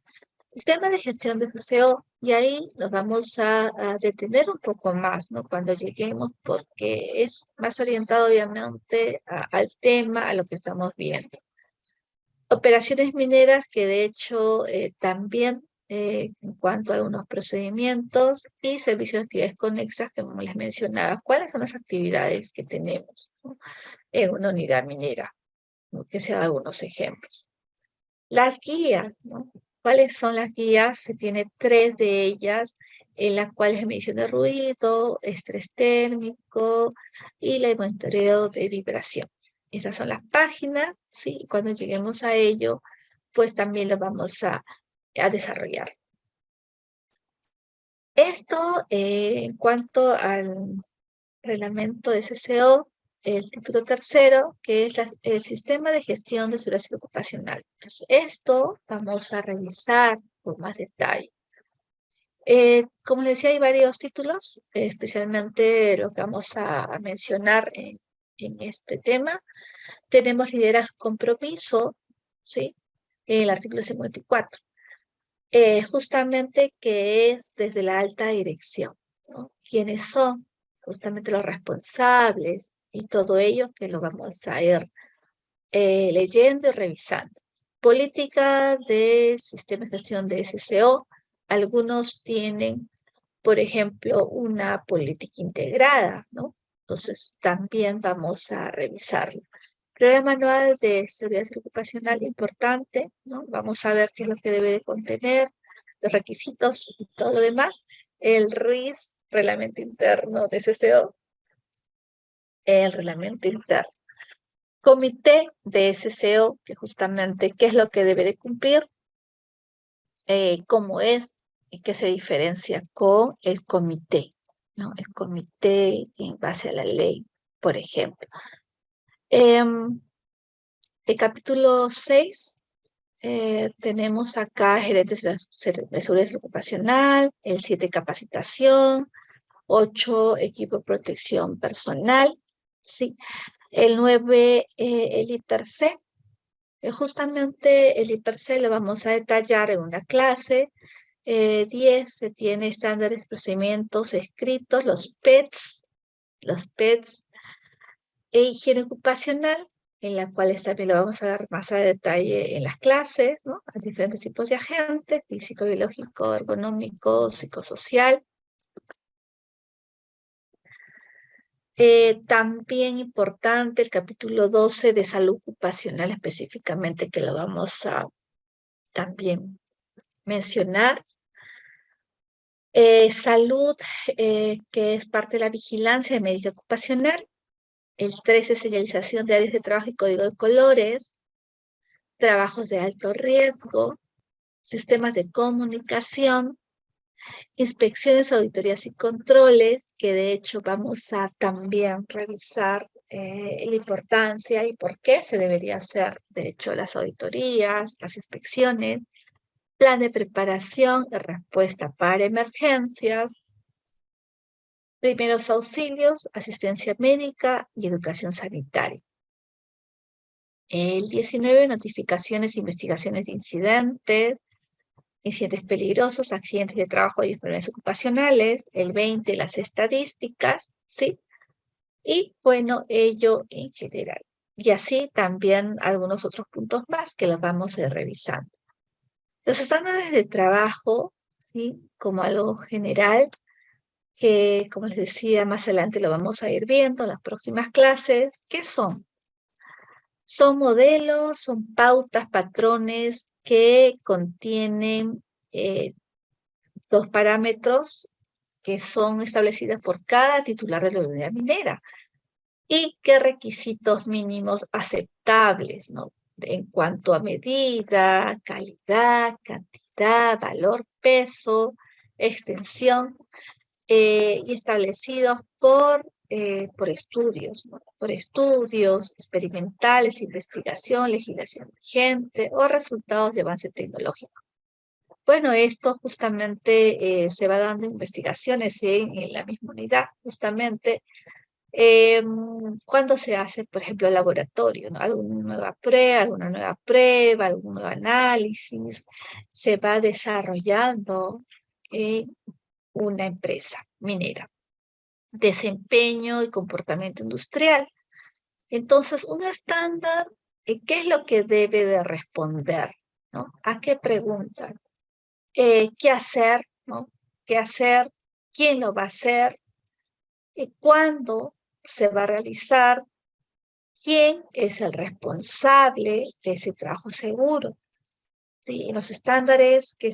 Sistema de gestión de SSO, y ahí nos vamos a detener un poco más, ¿no?, cuando lleguemos, porque es más orientado obviamente al tema, a lo que estamos viendo. Operaciones mineras que de hecho también en cuanto a algunos procedimientos y servicios de actividades conexas, que como les mencionaba, ¿cuáles son las actividades que tenemos, ¿no?, en una unidad minera? ¿No?, que se dan algunos ejemplos. Las guías, ¿no? ¿Cuáles son las guías? Se tiene 3 de ellas, en las cuales medición de ruido, estrés térmico y el monitoreo de vibración. Esas son las páginas, ¿sí? Cuando lleguemos a ello, pues también lo vamos a desarrollar. Esto en cuanto al reglamento SSO, el título tercero, que es el sistema de gestión de seguridad ocupacional. Entonces, esto vamos a revisar con más detalle. Como les decía, hay varios títulos, especialmente lo que vamos a mencionar en este tema. Tenemos liderazgo y compromiso, ¿sí? El artículo 54. Justamente que es desde la alta dirección, ¿no? ¿Quiénes son? Justamente los responsables y todo ello que lo vamos a ir leyendo y revisando. Política de sistema de gestión de SCO. Algunos tienen, por ejemplo, una política integrada, ¿no? Entonces, también vamos a revisarlo. Programa anual de seguridad ocupacional importante, ¿no? Vamos a ver qué es lo que debe de contener, los requisitos y todo lo demás. El RIS, reglamento interno de SCO, el reglamento interno. Comité de SCO, que justamente qué es lo que debe de cumplir, cómo es y qué se diferencia con el comité, ¿no? El comité en base a la ley, por ejemplo. El capítulo 6, tenemos acá gerentes de seguridad ocupacional, el 7, capacitación, 8, equipo de protección personal, ¿sí? El 9, el IPERC. Justamente el IPERC lo vamos a detallar en una clase. 10, se tiene estándares, procedimientos escritos, los PETs, e higiene ocupacional, en la cual también lo vamos a dar más a detalle en las clases, ¿no? A diferentes tipos de agentes, físico, biológico, ergonómico, psicosocial. También importante el capítulo 12 de salud ocupacional específicamente, que lo vamos a también mencionar. Salud, que es parte de la vigilancia médica ocupacional. El 13, señalización de áreas de trabajo y código de colores. Trabajos de alto riesgo. Sistemas de comunicación. Inspecciones, auditorías y controles, que de hecho vamos a también revisar la importancia y por qué se debería hacer, de hecho, las auditorías, las inspecciones. Plan de preparación y respuesta para emergencias. Primeros auxilios, asistencia médica y educación sanitaria. El 19, notificaciones e investigaciones de incidentes peligrosos, accidentes de trabajo y enfermedades ocupacionales. El 20, las estadísticas, ¿sí? Y bueno, ello en general. Y así también algunos otros puntos más que los vamos a ir revisando. Los estándares de trabajo, ¿sí? Como algo general, que como les decía, más adelante lo vamos a ir viendo en las próximas clases. ¿Qué son? Son modelos, son pautas, patrones que contienen dos parámetros que son establecidos por cada titular de la unidad minera y qué requisitos mínimos aceptables, ¿no? En cuanto a medida, calidad, cantidad, valor, peso, extensión, y establecidos por estudios, ¿no? Por estudios experimentales, investigación, legislación vigente o resultados de avance tecnológico. Bueno, esto justamente se va dando investigaciones en la misma unidad, justamente cuando se hace, por ejemplo, laboratorio, ¿no? Alguna nueva prueba, algún nuevo análisis, se va desarrollando en una empresa minera. Desempeño y comportamiento industrial. Entonces, un estándar, ¿qué es lo que debe de responder? ¿No? ¿A qué preguntan? ¿Qué hacer? ¿No? ¿Qué hacer? ¿Quién lo va a hacer? ¿Cuándo se va a realizar? ¿Quién es el responsable de ese trabajo seguro? ¿Sí? Los estándares que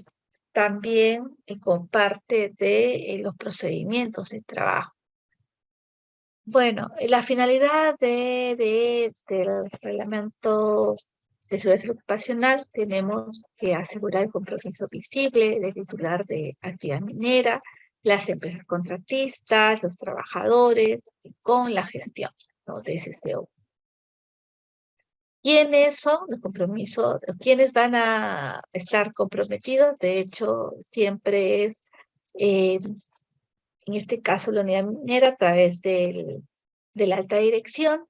también comparte de los procedimientos de trabajo. Bueno, la finalidad del reglamento de seguridad ocupacional, tenemos que asegurar el compromiso visible del titular de actividad minera, las empresas contratistas, los trabajadores, con la gestión. ¿no? De SCO. ¿Quiénes son los compromisos? ¿Quiénes van a estar comprometidos? De hecho, siempre es, en este caso, la unidad minera a través de la alta dirección,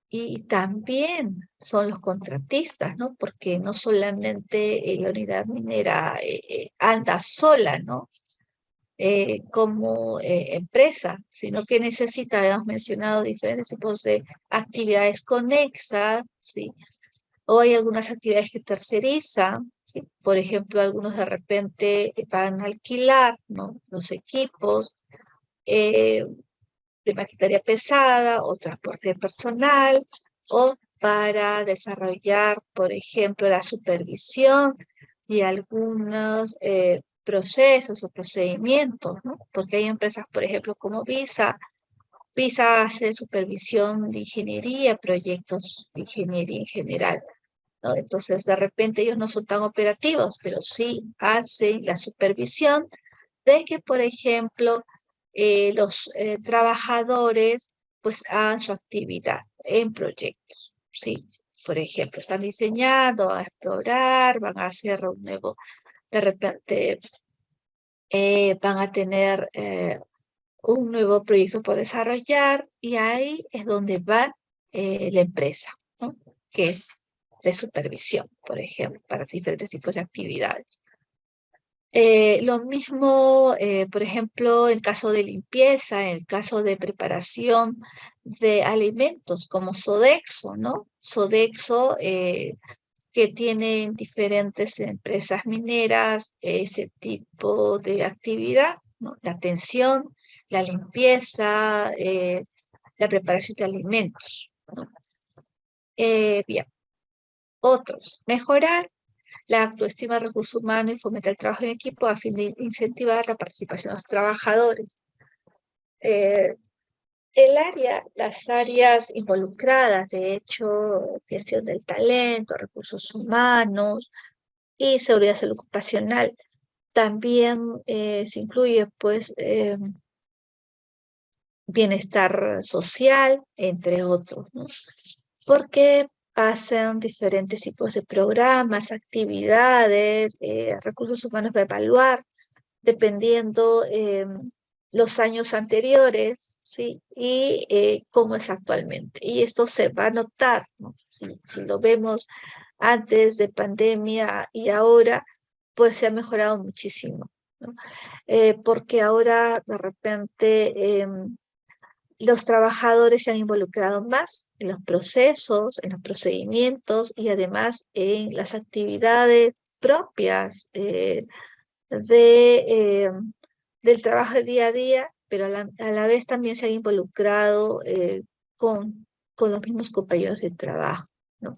y también son los contratistas, ¿no? Porque no solamente la unidad minera anda sola, ¿no? Como empresa, sino que necesita, habíamos mencionado, diferentes tipos de actividades conexas, ¿sí? O hay algunas actividades que tercerizan, ¿sí? Por ejemplo, algunos de repente van a alquilar, ¿no? Los equipos eh, de maquinaria pesada o transporte personal, o para desarrollar, por ejemplo, la supervisión de algunos procesos o procedimientos, ¿no? Porque hay empresas, por ejemplo, como Visa. Visa hace supervisión de ingeniería, proyectos de ingeniería en general, ¿no? Entonces, de repente ellos no son tan operativos, pero sí hacen la supervisión de que, por ejemplo, los trabajadores pues hagan su actividad en proyectos, ¿sí? Por ejemplo, están diseñando, a explorar, van a hacer un nuevo, de repente van a tener un nuevo proyecto por desarrollar, y ahí es donde va la empresa, ¿no? Que es de supervisión, por ejemplo, para diferentes tipos de actividades. Lo mismo, por ejemplo, en caso de limpieza, en el caso de preparación de alimentos, como Sodexo, ¿no? Sodexo, que tienen diferentes empresas mineras, ese tipo de actividad, ¿no? La atención, la limpieza, la preparación de alimentos, ¿no? Bien, otros, mejorar la autoestima de recursos humanos y fomentar el trabajo en equipo a fin de incentivar la participación de los trabajadores. Eh, las áreas involucradas, de hecho, gestión del talento, recursos humanos y seguridad salud ocupacional. También se incluye, pues, bienestar social, entre otros, ¿no? Porque hacen diferentes tipos de programas, actividades, recursos humanos para evaluar, dependiendo los años anteriores, ¿sí? Y cómo es actualmente. Y esto se va a notar, ¿no? Si lo vemos antes de pandemia y ahora, pues se ha mejorado muchísimo, ¿no? Porque ahora de repente los trabajadores se han involucrado más en los procesos, en los procedimientos y además en las actividades propias de, del trabajo de día a día, pero a la vez también se han involucrado con, con los mismos compañeros de trabajo, ¿no?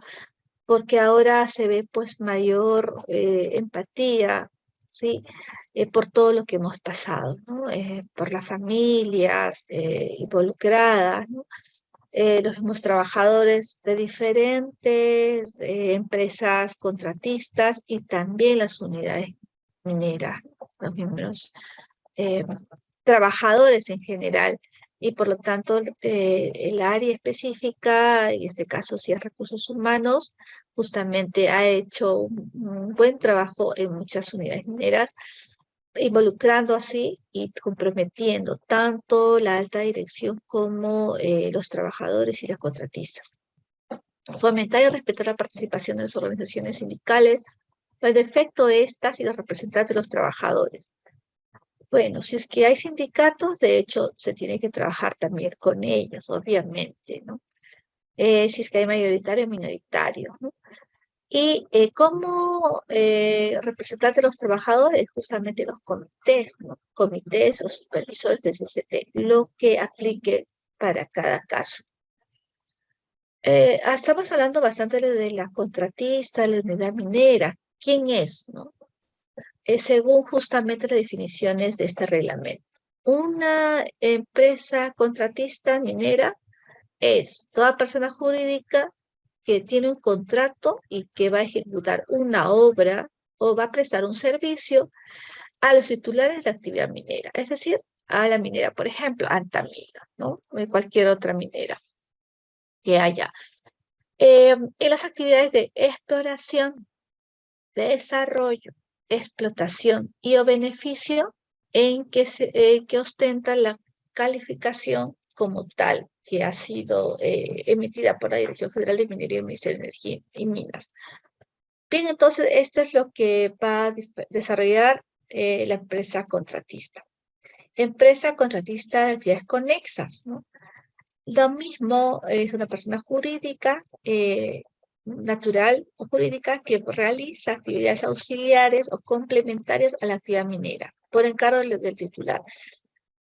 Porque ahora se ve pues mayor empatía, ¿sí? Por todo lo que hemos pasado, ¿no? Por las familias involucradas, ¿no? Los mismos trabajadores de diferentes empresas contratistas y también las unidades mineras, los miembros eh, trabajadores en general, y por lo tanto el área específica, en este caso sí es recursos humanos, justamente ha hecho un buen trabajo en muchas unidades mineras, involucrando así y comprometiendo tanto la alta dirección como los trabajadores y las contratistas. Fomentar y respetar la participación de las organizaciones sindicales, en efecto estas y los representantes de los trabajadores. Bueno, si es que hay sindicatos, de hecho, se tiene que trabajar también con ellos, obviamente, ¿no? Si es que hay mayoritario o minoritario, ¿no? Y como representante de los trabajadores, justamente los comités, ¿no? Comités o supervisores del CCT, lo que aplique para cada caso. Estamos hablando bastante de la contratista, la unidad minera. ¿Quién es, no? Según justamente las definiciones de este reglamento. Una empresa contratista minera es toda persona jurídica que tiene un contrato y que va a ejecutar una obra o va a prestar un servicio a los titulares de la actividad minera, es decir, a la minera, por ejemplo, Antamina, ¿no? O cualquier otra minera. que haya. En las actividades de exploración, desarrollo, explotación y o beneficio en que ostenta la calificación como tal que ha sido emitida por la Dirección General de Minería y el Ministerio de Energía y Minas. Bien, entonces esto es lo que va a desarrollar la empresa contratista. Empresa contratista de actividades conexas, ¿no? Lo mismo es una persona jurídica, natural o jurídica que realiza actividades auxiliares o complementarias a la actividad minera por encargo del titular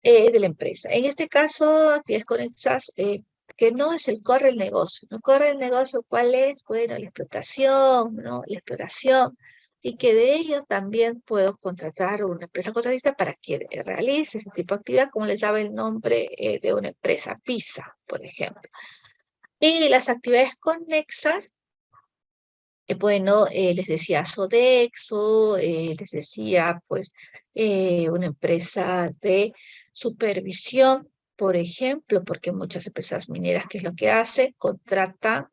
de la empresa. En este caso, actividades conexas que no es el core del negocio. ¿No? Core del negocio, ¿cuál es? Bueno, la explotación, ¿no? La exploración. Y que de ello también puedo contratar una empresa contratista para que realice ese tipo de actividad, como les daba el nombre de una empresa, PISA, por ejemplo. Y las actividades conexas, bueno, les decía Sodexo, les decía, pues, una empresa de supervisión, por ejemplo, porque muchas empresas mineras, ¿qué es lo que hacen? Contratan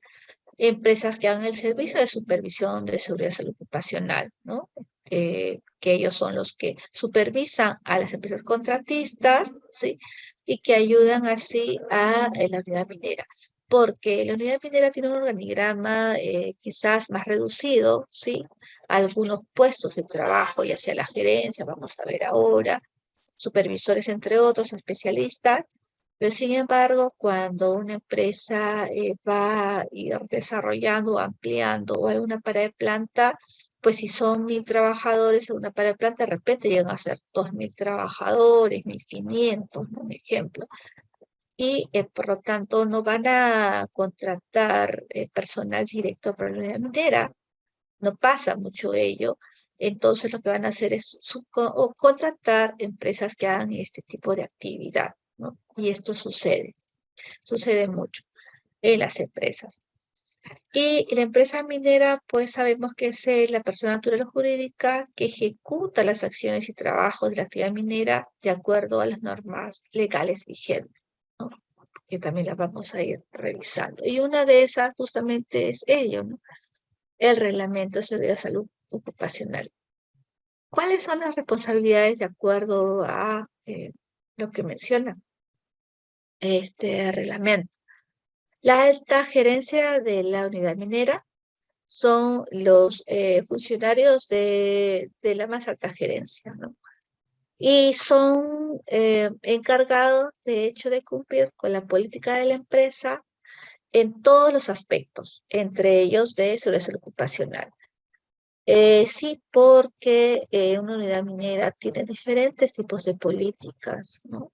empresas que hagan el servicio de supervisión de seguridad y salud ocupacional, ¿no? Que ellos son los que supervisan a las empresas contratistas, ¿sí? Y que ayudan así a la unidad minera. Porque la unidad minera tiene un organigrama quizás más reducido, ¿sí? Algunos puestos de trabajo, ya sea la gerencia, vamos a ver ahora, supervisores, entre otros, especialistas, pero sin embargo, cuando una empresa va a ir desarrollando, ampliando o alguna parada de planta, pues si son 1.000 trabajadores en una parada de planta, de repente llegan a ser 2.000 trabajadores, 1.500, por ejemplo. Y por lo tanto no van a contratar personal directo para la unidad minera, no pasa mucho ello. Entonces lo que van a hacer es contratar empresas que hagan este tipo de actividad, ¿no? Y esto sucede mucho en las empresas. Y la empresa minera, pues sabemos que es la persona natural o jurídica que ejecuta las acciones y trabajos de la actividad minera de acuerdo a las normas legales vigentes, ¿no? Que también las vamos a ir revisando. Y una de esas justamente es ello, ¿no? El Reglamento de Seguridad y Salud Ocupacional. ¿Cuáles son las responsabilidades de acuerdo a lo que menciona este reglamento? La alta gerencia de la unidad minera son los funcionarios de la más alta gerencia, ¿no? Y son encargados, de hecho, de cumplir con la política de la empresa en todos los aspectos, entre ellos de seguridad ocupacional. Sí, porque una unidad minera tiene diferentes tipos de políticas, ¿no?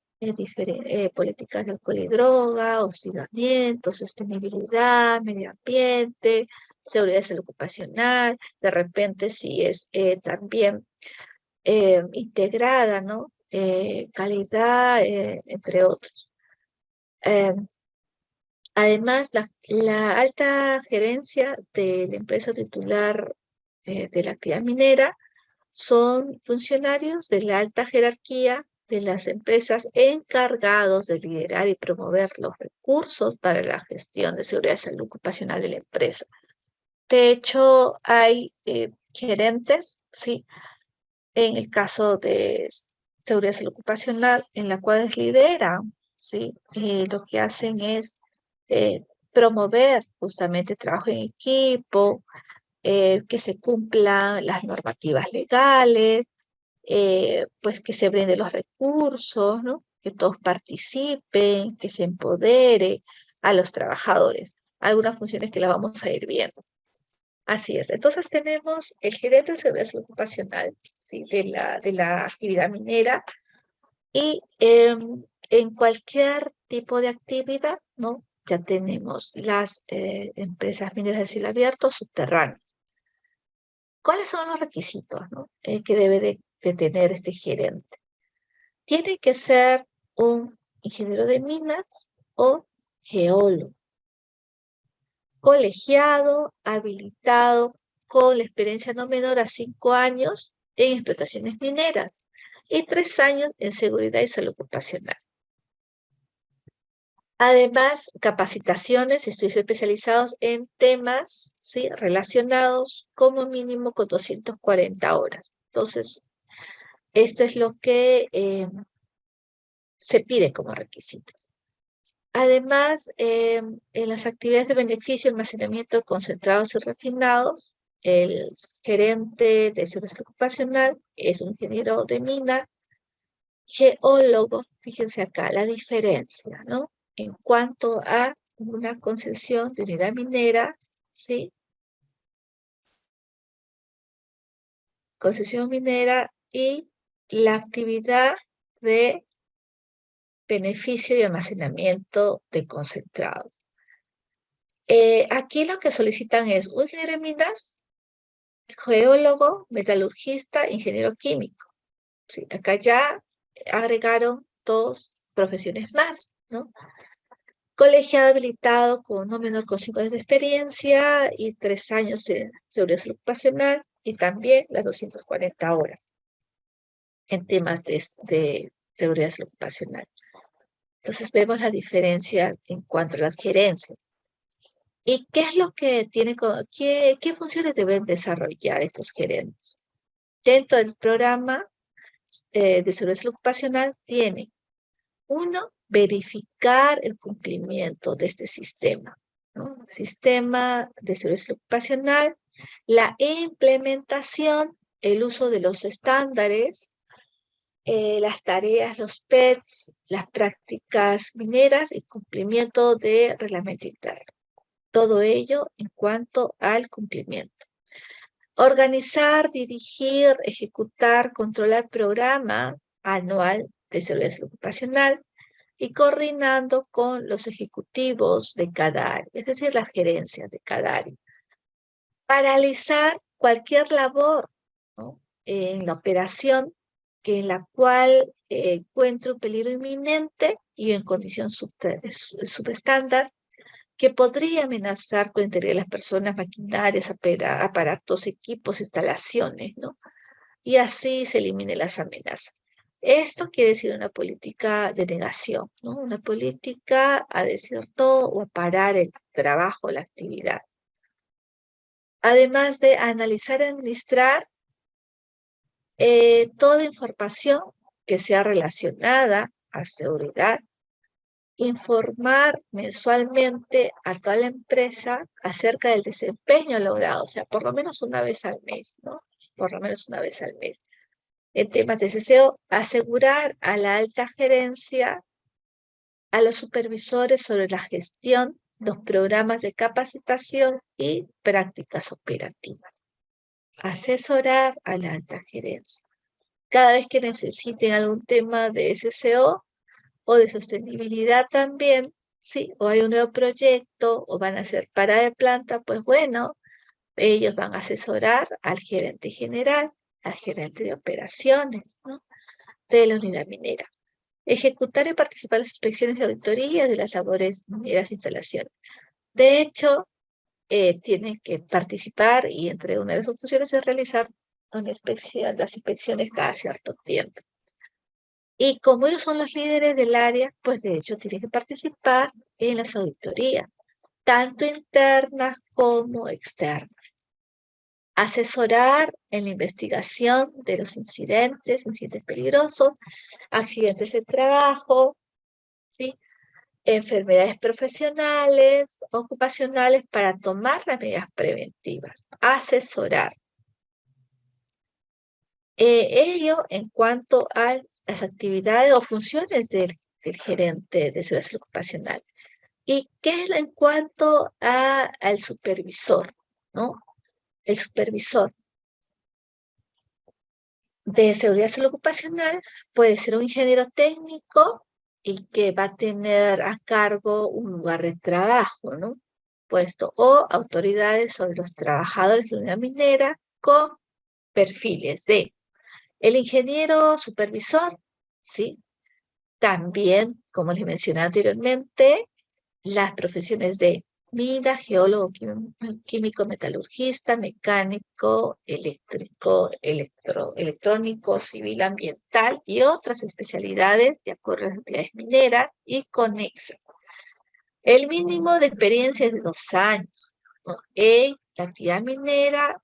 Políticas de alcohol y droga, hostigamiento, sostenibilidad, medio ambiente, seguridad salud ocupacional, de repente sí es también integrada, ¿no? Calidad, entre otros. Además, la alta gerencia de la empresa titular de la actividad minera son funcionarios de la alta jerarquía de las empresas encargados de liderar y promover los recursos para la gestión de seguridad y salud ocupacional de la empresa. De hecho, hay gerentes, ¿sí? En el caso de seguridad y salud ocupacional, en la cual lideran, ¿sí? Lo que hacen es promover justamente trabajo en equipo, que se cumplan las normativas legales, pues que se brinden los recursos, ¿no? Que todos participen, que se empodere a los trabajadores. Algunas funciones que las vamos a ir viendo. Así es. Entonces tenemos el gerente de seguridad ocupacional, ¿sí? de la actividad minera y en cualquier tipo de actividad, ¿no? Ya tenemos las empresas mineras de cielo abierto subterráneas. ¿Cuáles son los requisitos, ¿no? Que debe de tener este gerente? Tiene que ser un ingeniero de minas o geólogo, colegiado, habilitado, con la experiencia no menor a 5 años en explotaciones mineras y 3 años en seguridad y salud ocupacional. Además, capacitaciones, estudios especializados en temas, ¿sí?, relacionados como mínimo con 240 horas. Entonces, esto es lo que se pide como requisitos. Además, en las actividades de beneficio, almacenamiento concentrados y refinados, el gerente de servicio ocupacional es un ingeniero de mina, geólogo, fíjense acá la diferencia, ¿no? En cuanto a una concesión de unidad minera, ¿sí? Concesión minera y la actividad de beneficio y almacenamiento de concentrados. Aquí lo que solicitan es un ingeniero de minas, geólogo, metalurgista, ingeniero químico. ¿Sí? Acá ya agregaron 2 profesiones más, ¿no? Colegiado habilitado con no menor con 5 años de experiencia y 3 años de seguridad ocupacional y también las 240 horas en temas de seguridad ocupacional. Entonces vemos la diferencia en cuanto a las gerencias. ¿Y qué es lo que tiene, qué funciones deben desarrollar estos gerentes? Dentro del programa de seguridad ocupacional tiene, 1, verificar el cumplimiento de este sistema, ¿no? Sistema de seguridad ocupacional, la implementación, el uso de los estándares, las tareas, los PETs, las prácticas mineras y cumplimiento de reglamento interno. Todo ello en cuanto al cumplimiento. Organizar, dirigir, ejecutar, controlar programa anual de seguridad ocupacional y coordinando con los ejecutivos de cada área, es decir, las gerencias de cada área. Paralizar cualquier labor, ¿no?, en la operación en la cual encuentre un peligro inminente y en condición subestándar que podría amenazar con la integridad de las personas, maquinarias, aparatos, equipos, instalaciones, ¿no? Y así se eliminen las amenazas. Esto quiere decir una política de negación, ¿no? Una política a decir no o a parar el trabajo, la actividad. Además de analizar y administrar toda información que sea relacionada a seguridad, informar mensualmente a toda la empresa acerca del desempeño logrado, o sea, por lo menos una vez al mes, ¿no? Por lo menos una vez al mes. En temas de CCO, asegurar a la alta gerencia, a los supervisores sobre la gestión, los programas de capacitación y prácticas operativas. Asesorar a la alta gerencia. Cada vez que necesiten algún tema de SCO o de sostenibilidad también, sí, o hay un nuevo proyecto o van a hacer parada de planta, pues bueno, ellos van a asesorar al gerente general, al gerente de operaciones, ¿no?, de la unidad minera. Ejecutar y participar en las inspecciones y auditorías de las labores mineras e instalaciones. De hecho, tienen que participar y entre una de sus funciones es realizar las inspecciones cada cierto tiempo. Y como ellos son los líderes del área, pues de hecho tienen que participar en las auditorías, tanto internas como externas. Asesorar en la investigación de los incidentes peligrosos, accidentes de trabajo, ¿sí?, enfermedades profesionales, ocupacionales, para tomar las medidas preventivas. Asesorar. Ello en cuanto a las actividades o funciones del gerente de seguridad ocupacional. ¿Y qué es en cuanto al supervisor, ¿no? El supervisor de seguridad ocupacional puede ser un ingeniero técnico y que va a tener a cargo un lugar de trabajo, ¿no?, puesto, o autoridades sobre los trabajadores de la unidad minera con perfiles de el ingeniero supervisor, ¿sí? También, como les mencioné anteriormente, las profesiones de mina, geólogo, químico, metalurgista, mecánico, eléctrico, electrónico, civil, ambiental y otras especialidades de acuerdo a las actividades mineras y conexas. El mínimo de experiencia es de 2 años, ¿no? En la actividad minera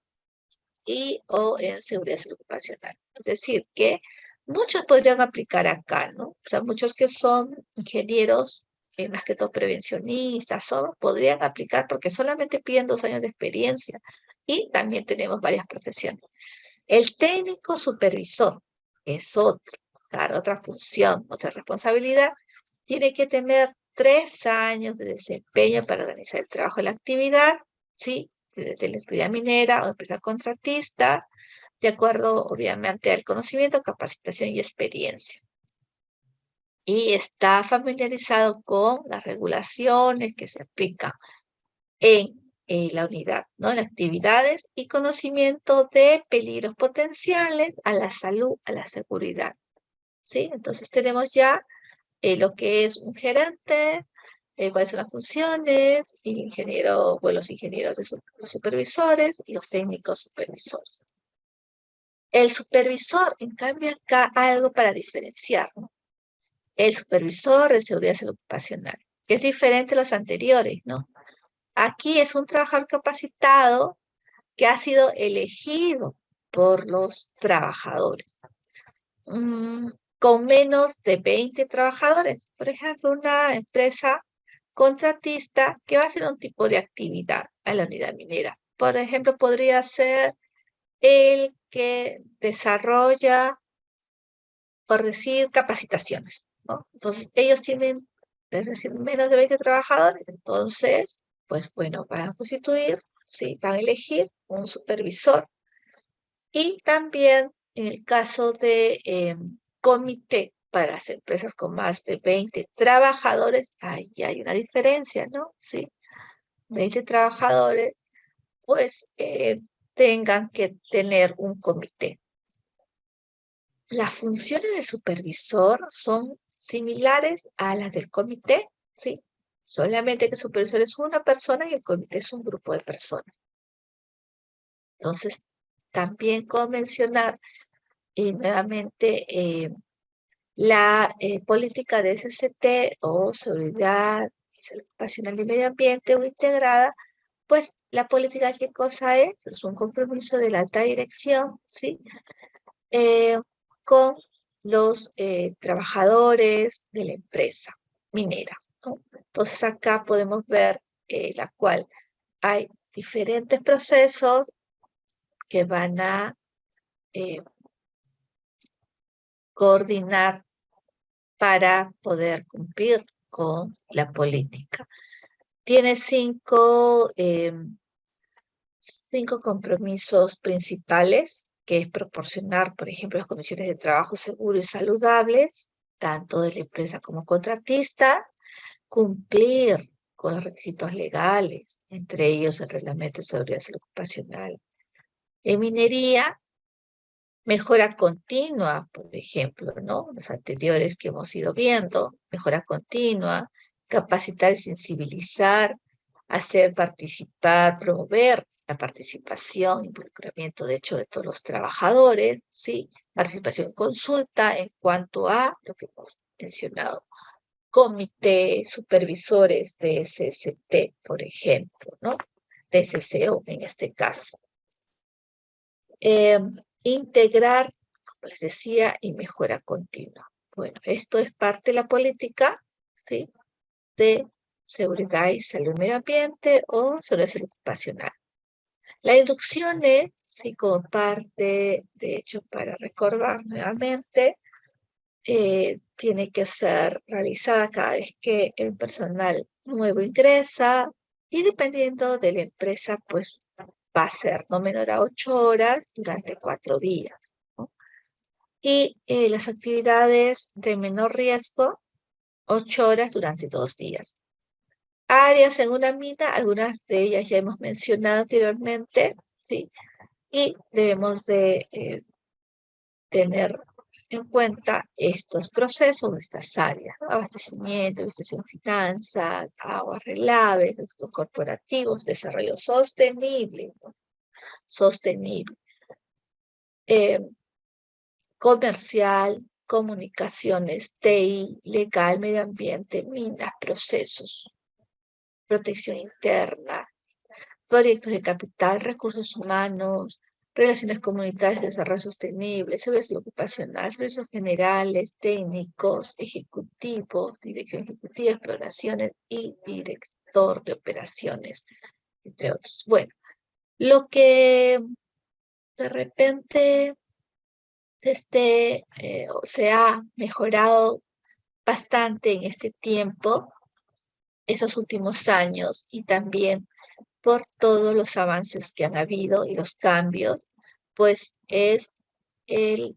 y o en seguridad ocupacional. Es decir, que muchos podrían aplicar acá, ¿no? O sea, muchos que son ingenieros, más que todo prevencionistas, podrían aplicar porque solamente piden 2 años de experiencia. Y también tenemos varias profesiones. El técnico supervisor es otro, claro, otra función, otra responsabilidad. Tiene que tener 3 años de desempeño para organizar el trabajo de la actividad, ¿sí? De la actividad minera o empresa contratista, de acuerdo, obviamente, al conocimiento, capacitación y experiencia. Y está familiarizado con las regulaciones que se aplican en la unidad, ¿no? En actividades y conocimiento de peligros potenciales a la salud, a la seguridad, ¿sí? Entonces tenemos ya lo que es un gerente, cuáles son las funciones, y el ingeniero, bueno, los ingenieros, los supervisores y los técnicos supervisores. El supervisor, en cambio, acá hay algo para diferenciar, ¿no? El supervisor de seguridad ocupacional, que es diferente a los anteriores, ¿no? Aquí es un trabajador capacitado que ha sido elegido por los trabajadores, con menos de 20 trabajadores. Por ejemplo, una empresa contratista que va a hacer un tipo de actividad a la unidad minera. Por ejemplo, podría ser el que desarrolla, por decir, capacitaciones, ¿no? Entonces, ellos tienen, es decir, menos de 20 trabajadores, entonces, pues bueno, van a constituir, sí, van a elegir un supervisor. Y también en el caso de comité para las empresas con más de 20 trabajadores, ahí hay una diferencia, ¿no? Sí, 20 trabajadores, pues tengan que tener un comité. Las funciones del supervisor son similares a las del comité, ¿sí? Solamente que el supervisor es una persona y el comité es un grupo de personas. Entonces, también como mencionar nuevamente la política de SST o seguridad, salud ocupacional y medio ambiente o integrada, pues la política, ¿qué cosa es? Es un compromiso de la alta dirección, ¿sí? Con los trabajadores de la empresa minera, ¿no? Entonces acá podemos ver la cual hay diferentes procesos que van a coordinar para poder cumplir con la política. Tiene cinco compromisos principales, que es proporcionar, por ejemplo, las condiciones de trabajo seguras y saludables, tanto de la empresa como contratista, cumplir con los requisitos legales, entre ellos el Reglamento de Seguridad Ocupacional. En minería, mejora continua, por ejemplo, ¿no? Los anteriores que hemos ido viendo, mejora continua, capacitar y sensibilizar, hacer participar, promover la participación, involucramiento, de hecho, de todos los trabajadores, ¿sí? Participación en consulta en cuanto a lo que hemos mencionado, comité, supervisores de SST, por ejemplo, ¿no? De SCO en este caso. Integrar, como les decía, y mejora continua. Bueno, esto es parte de la política, ¿sí? De seguridad y salud medio ambiente o seguridad ocupacional. La inducción es, sí, como parte, de hecho, para recordar nuevamente, tiene que ser realizada cada vez que el personal nuevo ingresa y dependiendo de la empresa, pues va a ser no menor a 8 horas durante 4 días, ¿no? Y las actividades de menor riesgo, 8 horas durante 2 días. Áreas en una mina, algunas de ellas ya hemos mencionado anteriormente, ¿sí? Y debemos de tener en cuenta estos procesos, estas áreas, ¿no? Abastecimiento, administración de finanzas, aguas relaves, gastos corporativos, desarrollo sostenible, ¿no? Sostenible. Comercial, comunicaciones, TI, legal, medio ambiente, minas, procesos. protección interna, proyectos de capital, recursos humanos, relaciones comunitarias de desarrollo sostenible, servicios ocupacional, servicios generales, técnicos, ejecutivos, dirección ejecutiva, exploraciones y director de operaciones, entre otros. Bueno, lo que de repente se ha mejorado bastante en este tiempo, esos últimos años, y también por todos los avances que han habido y los cambios, pues es el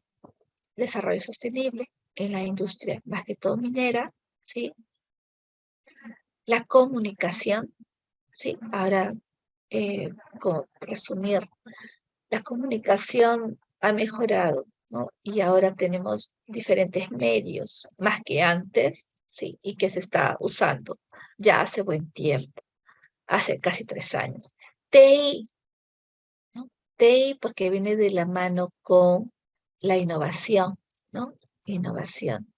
desarrollo sostenible en la industria, más que todo minera, ¿sí? La comunicación, ¿sí? Ahora, como resumir, la comunicación ha mejorado, ¿no? Y ahora tenemos diferentes medios, más que antes, ¿sí? Y que se está usando ya hace buen tiempo, hace casi 3 años. TI, ¿no? TI porque viene de la mano con la innovación, ¿no? Innovación.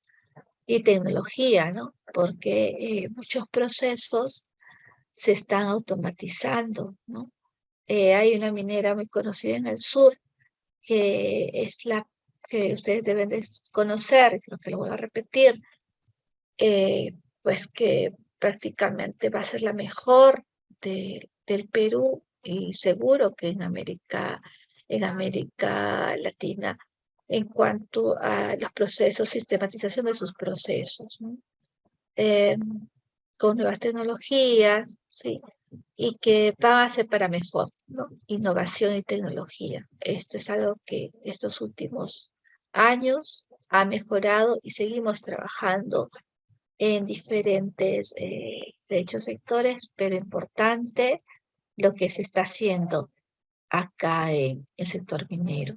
Y tecnología, ¿no? Porque muchos procesos se están automatizando, ¿no? Hay una minera muy conocida en el sur que es la que ustedes deben de conocer, creo que lo voy a repetir, pues que prácticamente va a ser la mejor del Perú y seguro que en América Latina en cuanto a los procesos, sistematización de sus procesos, ¿no? Eh, con nuevas tecnologías, ¿sí? Y que va a ser para mejor, ¿no? Innovación y tecnología. Esto es algo que estos últimos años ha mejorado y seguimos trabajando en diferentes, de hecho, sectores, pero importante lo que se está haciendo acá en el sector minero.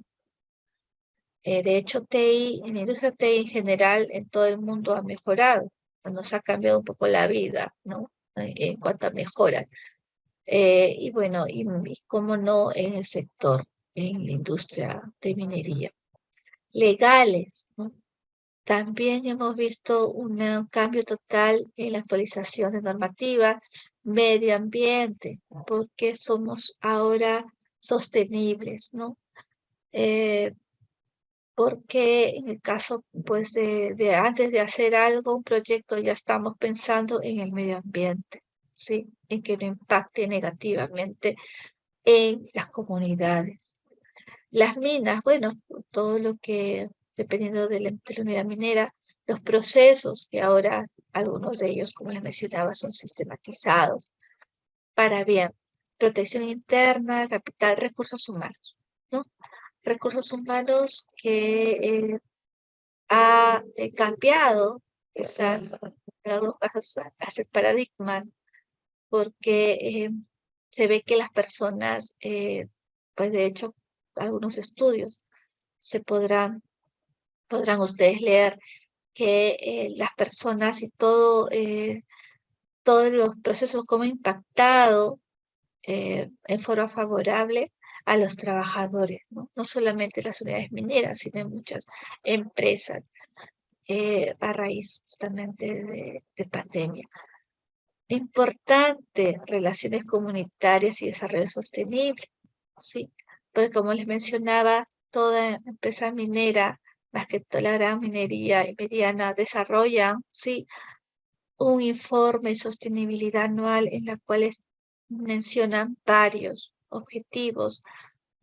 De hecho, TI, en la industria TI en general, en todo el mundo ha mejorado, nos ha cambiado un poco la vida, ¿no? En cuanto a mejoras. Y bueno, y cómo no en el sector, en la industria de minería. Legales, ¿no? También hemos visto un cambio total en la actualización de normativas, medio ambiente, porque somos ahora sostenibles, ¿no? Eh, porque en el caso, pues, de antes de hacer algo, un proyecto, ya estamos pensando en el medio ambiente, ¿sí? En que no impacte negativamente en las comunidades. Las minas, bueno, todo lo que, dependiendo de la unidad minera, los procesos que ahora algunos de ellos, como les mencionaba, son sistematizados para bien, protección interna, capital, recursos humanos, ¿no? Recursos humanos que ha cambiado, quizás en algunos casos hace paradigma, porque se ve que las personas, pues de hecho, algunos estudios se podrán ustedes leer que las personas y todos los procesos como ha impactado en forma favorable a los trabajadores, ¿no? No solamente las unidades mineras, sino en muchas empresas a raíz justamente de pandemia. Importante, relaciones comunitarias y desarrollo sostenible, ¿sí? Porque como les mencionaba, toda empresa minera, más que toda la gran minería y mediana, desarrollan, ¿sí? Un informe de sostenibilidad anual en la cual mencionan varios objetivos,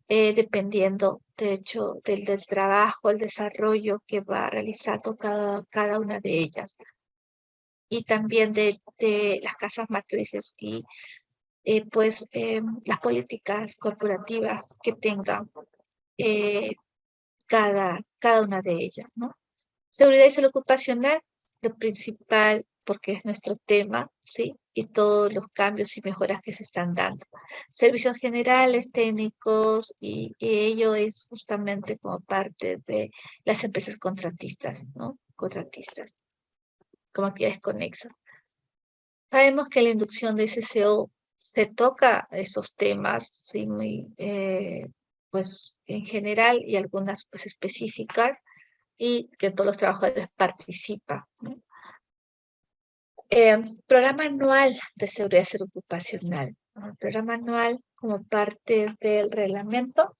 dependiendo, de hecho, del trabajo, el desarrollo que va realizando cada una de ellas. Y también de las casas matrices y pues las políticas corporativas que tengan eh, cada una de ellas, ¿no? Seguridad y salud ocupacional, lo principal, porque es nuestro tema, ¿sí? Y todos los cambios y mejoras que se están dando. Servicios generales, técnicos, y ello es justamente como parte de las empresas contratistas, ¿no? Contratistas, como actividades conexas. Sabemos que la inducción de SCO se toca esos temas, sí, muy, pues en general y algunas pues específicas, y que todos los trabajadores participan, ¿no? Programa anual de seguridad y salud ocupacional. El programa anual, como parte del reglamento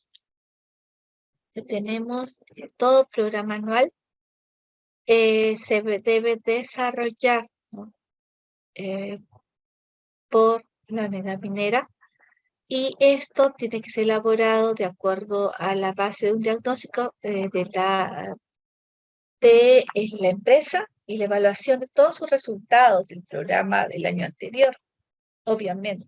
que tenemos, todo programa anual se debe desarrollar, ¿no? Por la unidad minera, y esto tiene que ser elaborado de acuerdo a la base de un diagnóstico de la empresa y la evaluación de todos sus resultados del programa del año anterior, obviamente,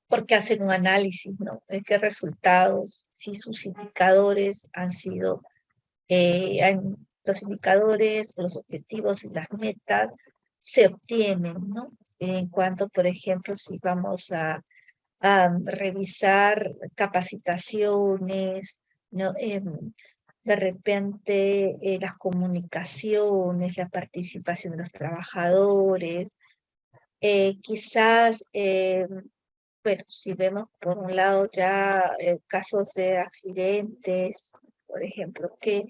porque hacen un análisis, ¿no? De qué resultados, si sus indicadores han sido, los indicadores, los objetivos y las metas se obtienen, ¿no? En cuanto, por ejemplo, si vamos a revisar capacitaciones, ¿no? De repente las comunicaciones, la participación de los trabajadores, quizás, bueno, si vemos por un lado ya casos de accidentes, por ejemplo, qué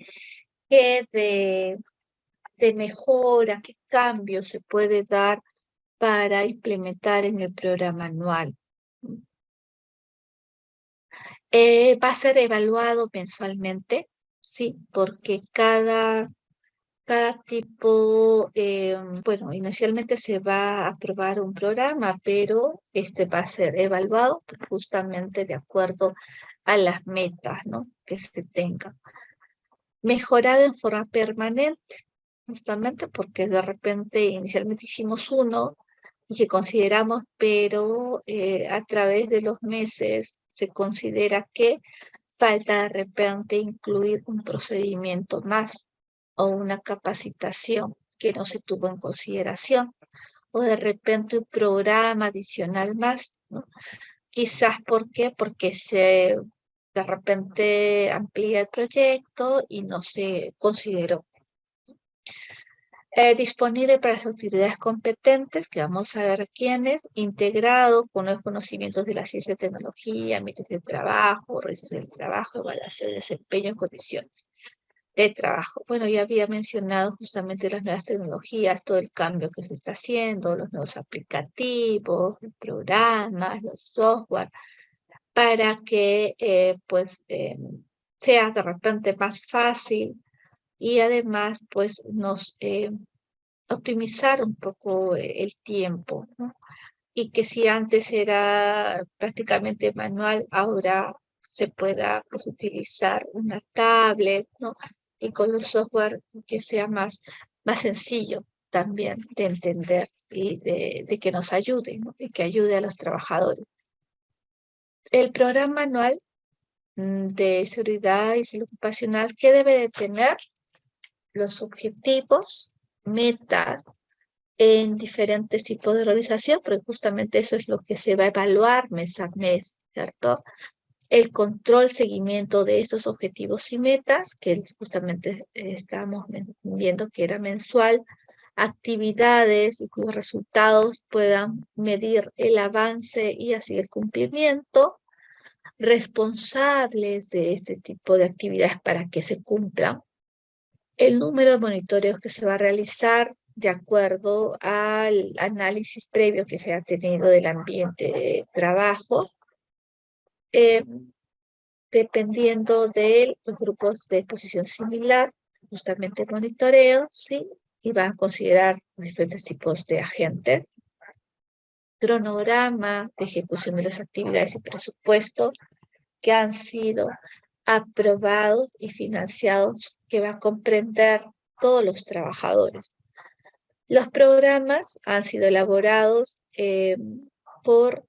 de mejora, qué cambio se puede dar para implementar en el programa anual. Va a ser evaluado mensualmente, sí, porque cada tipo, bueno, inicialmente se va a aprobar un programa, pero este va a ser evaluado justamente de acuerdo a las metas, ¿no? Que se tengan. Mejorado en forma permanente, justamente porque de repente inicialmente hicimos uno y que consideramos, pero a través de los meses se considera que falta de repente incluir un procedimiento más o una capacitación que no se tuvo en consideración, o de repente un programa adicional más, ¿no? Quizás, ¿por qué? Porque de repente amplía el proyecto y no se consideró. Disponible para las autoridades competentes, que vamos a ver quiénes, integrado con los conocimientos de la ciencia y tecnología, ambientes de trabajo, redes del trabajo, evaluación de desempeño en condiciones de trabajo. Bueno, ya había mencionado justamente las nuevas tecnologías, todo el cambio que se está haciendo, los nuevos aplicativos, los programas, los software, para que sea de repente más fácil y además pues nos optimizar un poco el tiempo, ¿no? Y que si antes era prácticamente manual, ahora se pueda pues, utilizar una tablet, ¿no? Y con los software que sea más sencillo también de entender y de que nos ayude, ¿no? Y que ayude a los trabajadores. El programa anual de seguridad y salud ocupacional, ¿qué debe de tener? Los objetivos, metas, en diferentes tipos de organización, porque justamente eso es lo que se va a evaluar mes a mes, ¿cierto? El control, seguimiento de estos objetivos y metas, que justamente estábamos viendo que era mensual, actividades y cuyos resultados puedan medir el avance y así el cumplimiento, responsables de este tipo de actividades para que se cumplan, el número de monitoreos que se va a realizar de acuerdo al análisis previo que se ha tenido del ambiente de trabajo, dependiendo de los grupos de exposición similar, justamente monitoreo, ¿sí? Y van a considerar diferentes tipos de agentes, cronograma de ejecución de las actividades y presupuesto que han sido aprobados y financiados, que va a comprender todos los trabajadores. Los programas han sido elaborados por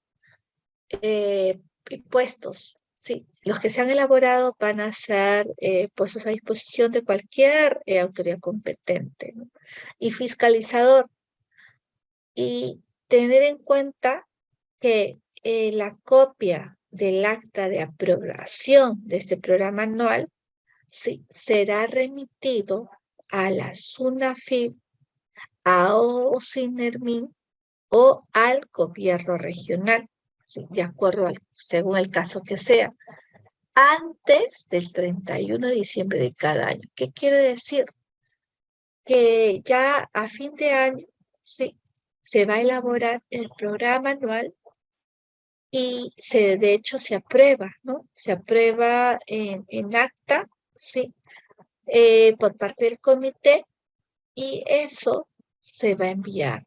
puestos, sí. Los que se han elaborado van a ser puestos a disposición de cualquier autoridad competente, ¿no? Y fiscalizador. Y tener en cuenta que la copia del acta de aprobación de este programa anual, sí, será remitido a la SUNAFIL, a OSINERMIN o al gobierno regional, ¿sí? De acuerdo según el caso que sea, antes del 31 de diciembre de cada año. ¿Qué quiere decir? Que ya a fin de año, sí, se va a elaborar el programa anual y de hecho se aprueba, ¿no? Se aprueba en acta, ¿sí? Por parte del comité, y eso se va a enviar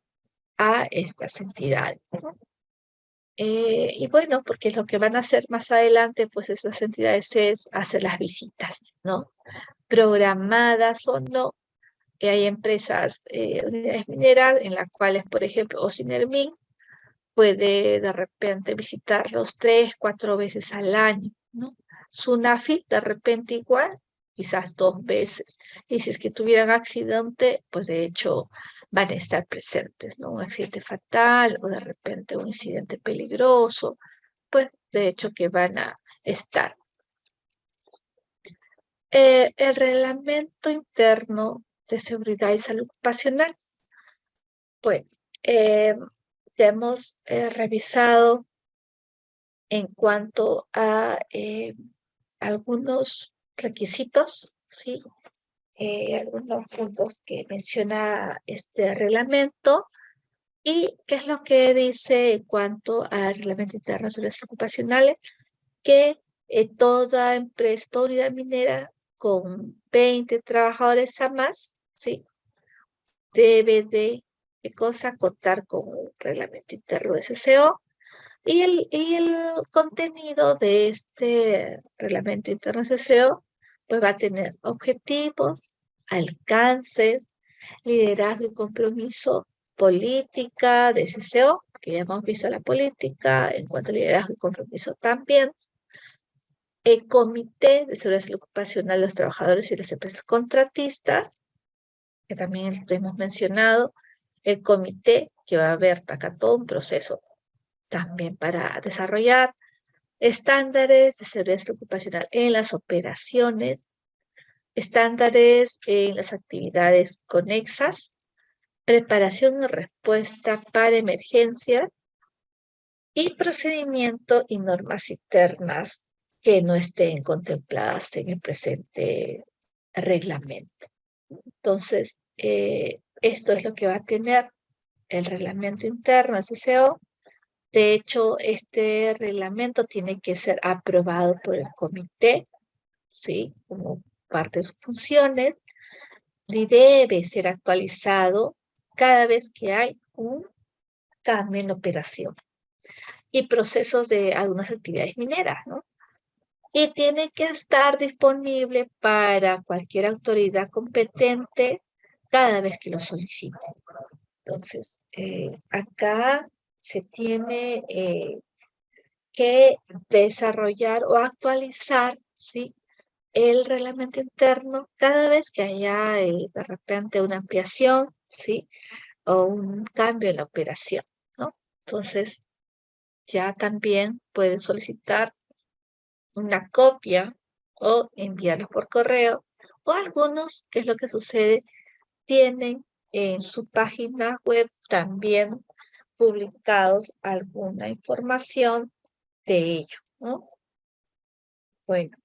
a estas entidades, ¿no? Y bueno, porque lo que van a hacer más adelante, pues estas entidades es hacer las visitas, ¿no? Programadas o no. Hay empresas, unidades mineras, en las cuales, por ejemplo, Ocinermin puede de repente visitarlos 3, 4 veces al año, ¿no? Sunafil de repente igual, quizás 2 veces. Y si es que tuvieran accidente, pues de hecho van a estar presentes, ¿no? Un accidente fatal o de repente un incidente peligroso, pues de hecho que van a estar. El reglamento interno de seguridad y salud ocupacional. Bueno, ya hemos revisado en cuanto a algunos requisitos, ¿sí? Algunos puntos que menciona este reglamento y qué es lo que dice en cuanto al reglamento interno sobre las ocupacionales, que toda empresa, toda unidad minera con 20 trabajadores a más, ¿sí? Debe de contar con un reglamento interno de SCO. Y el contenido de este reglamento interno de SCO pues va a tener objetivos, alcances, liderazgo y compromiso, política de SCO, que ya hemos visto la política, en cuanto a liderazgo y compromiso también, el comité de seguridad ocupacional de los trabajadores y las empresas contratistas, que también lo hemos mencionado, el comité que va a haber acá todo un proceso también para desarrollar estándares de seguridad ocupacional en las operaciones, estándares en las actividades conexas, preparación y respuesta para emergencias y procedimiento y normas internas que no estén contempladas en el presente reglamento. Entonces, esto es lo que va a tener el reglamento interno, el CCO. De hecho, este reglamento tiene que ser aprobado por el comité, ¿sí? Como parte de sus funciones, y debe ser actualizado cada vez que hay un cambio en operación y procesos de algunas actividades mineras, ¿no? Y tiene que estar disponible para cualquier autoridad competente cada vez que lo solicite. Entonces, acá se tiene que desarrollar o actualizar, ¿sí? El reglamento interno cada vez que haya de repente una ampliación, ¿sí? O un cambio en la operación, ¿no? Entonces, ya también pueden solicitar una copia o enviarlo por correo, o algunos, que es lo que sucede, tienen en su página web también publicados alguna información de ello, ¿no? Bueno,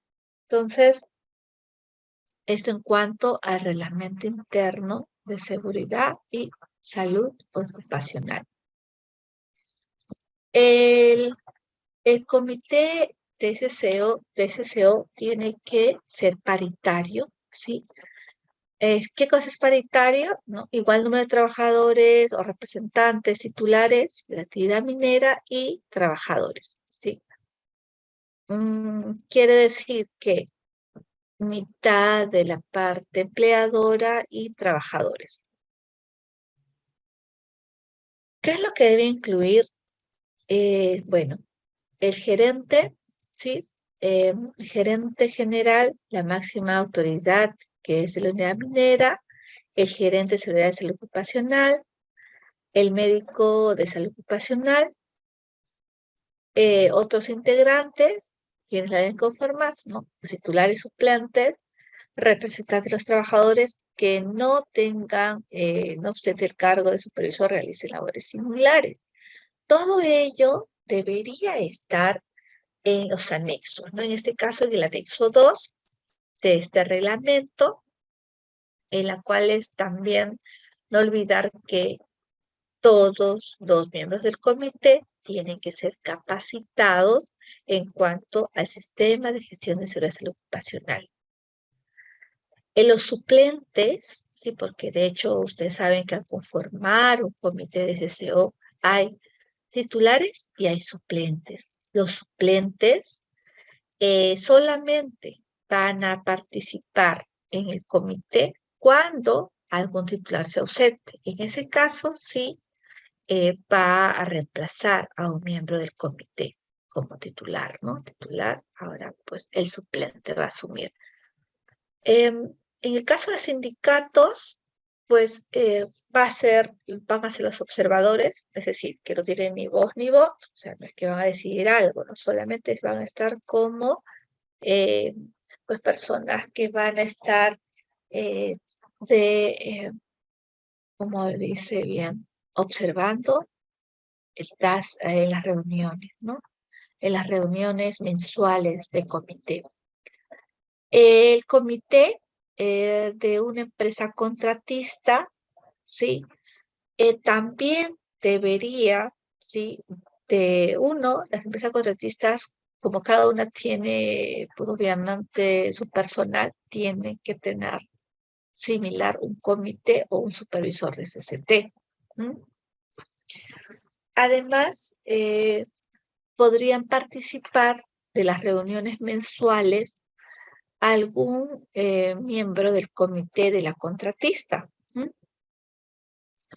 entonces, esto en cuanto al reglamento interno de seguridad y salud ocupacional. El, el comité de SCO tiene que ser paritario, ¿sí? ¿Qué cosa es paritario? ¿No? Igual número de trabajadores o representantes titulares de la actividad minera y trabajadores, ¿sí? Quiere decir que mitad de la parte empleadora y trabajadores. ¿Qué es lo que debe incluir? Bueno, el gerente, ¿sí? Gerente general, la máxima autoridad que es de la unidad minera, el gerente de seguridad de salud ocupacional, el médico de salud ocupacional, otros integrantes, quienes la deben conformar, ¿no? Los titulares suplentes, representantes de los trabajadores que no tengan, no obstante el cargo de supervisor, realicen labores similares. Todo ello debería estar en los anexos, ¿no? En este caso, en el anexo 2 de este reglamento, en la cual es también no olvidar que todos los miembros del comité tienen que ser capacitados en cuanto al sistema de gestión de seguridad ocupacional. En los suplentes, sí, porque de hecho ustedes saben que al conformar un comité de CCO hay titulares y hay suplentes. Los suplentes solamente van a participar en el comité cuando algún titular se ausente. En ese caso, sí, va a reemplazar a un miembro del comité como titular, ¿no? Titular, ahora pues el suplente va a asumir. En el caso de sindicatos, pues van a ser los observadores, es decir, que no tienen ni voz ni voto, o sea, no es que van a decidir algo, no solamente van a estar como pues personas que van a estar como dice bien, observando en las reuniones, ¿no? En las reuniones mensuales del comité. El comité de una empresa contratista, ¿sí? También debería, ¿sí? Las empresas contratistas, como cada una tiene, pues, obviamente, su personal, tiene que tener similar un comité o un supervisor de CCT. Además, podrían participar de las reuniones mensuales algún miembro del comité de la contratista.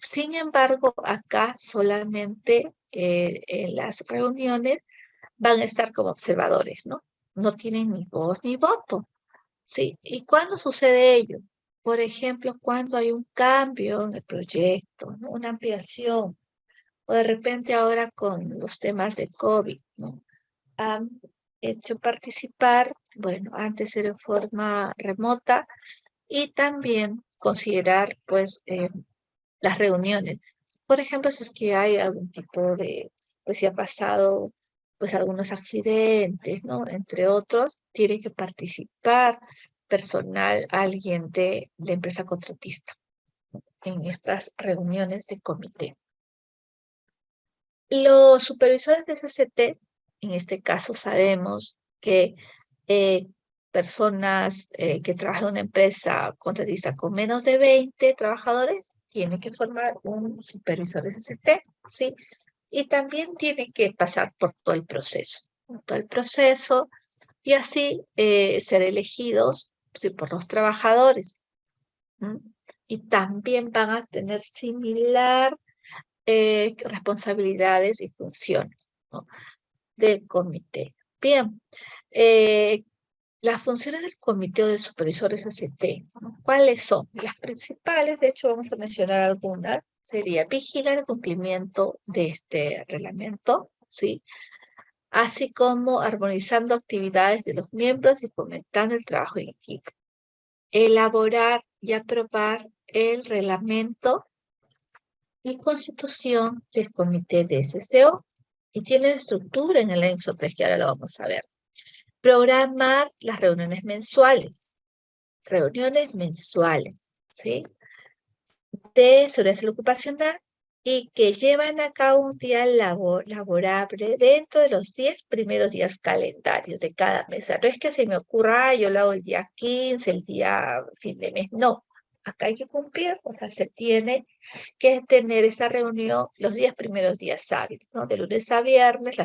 Sin embargo, acá solamente en las reuniones van a estar como observadores, ¿no? No tienen ni voz ni voto, ¿sí? ¿Y cuándo sucede ello? Por ejemplo, cuando hay un cambio en el proyecto, ¿no? Una ampliación, o de repente ahora con los temas de COVID, ¿no? Han hecho participar, bueno, antes era en forma remota, y también considerar, pues, las reuniones. Por ejemplo, si es que hay algún tipo de, pues si ha pasado, pues algunos accidentes, ¿no? Entre otros, tiene que participar personal, alguien de la empresa contratista en estas reuniones de comité. Los supervisores de CCT, en este caso sabemos que personas que trabajan en una empresa contratista con menos de 20 trabajadores tienen que formar un supervisor de CCT, ¿sí? Y también tienen que pasar por todo el proceso, y así ser elegidos, ¿sí? Por los trabajadores. Y también van a tener similar responsabilidades y funciones, ¿no? Del comité. Bien, las funciones del comité o de supervisores ACT, ¿no? ¿Cuáles son? Las principales, de hecho vamos a mencionar algunas, sería vigilar el cumplimiento de este reglamento, ¿sí? Así como armonizando actividades de los miembros y fomentando el trabajo en equipo. Elaborar y aprobar el reglamento y constitución del comité de SCO, y tiene estructura en el anexo 3, que ahora lo vamos a ver. Programar las reuniones mensuales, ¿sí? De seguridad ocupacional, y que llevan a cabo un día laborable dentro de los 10 primeros días calendarios de cada mes. O sea, no es que se me ocurra, yo lo hago el día 15, el día fin de mes, no. Acá hay que cumplir, o sea, se tiene que tener esa reunión los 10 primeros días hábiles, ¿no? De lunes a viernes,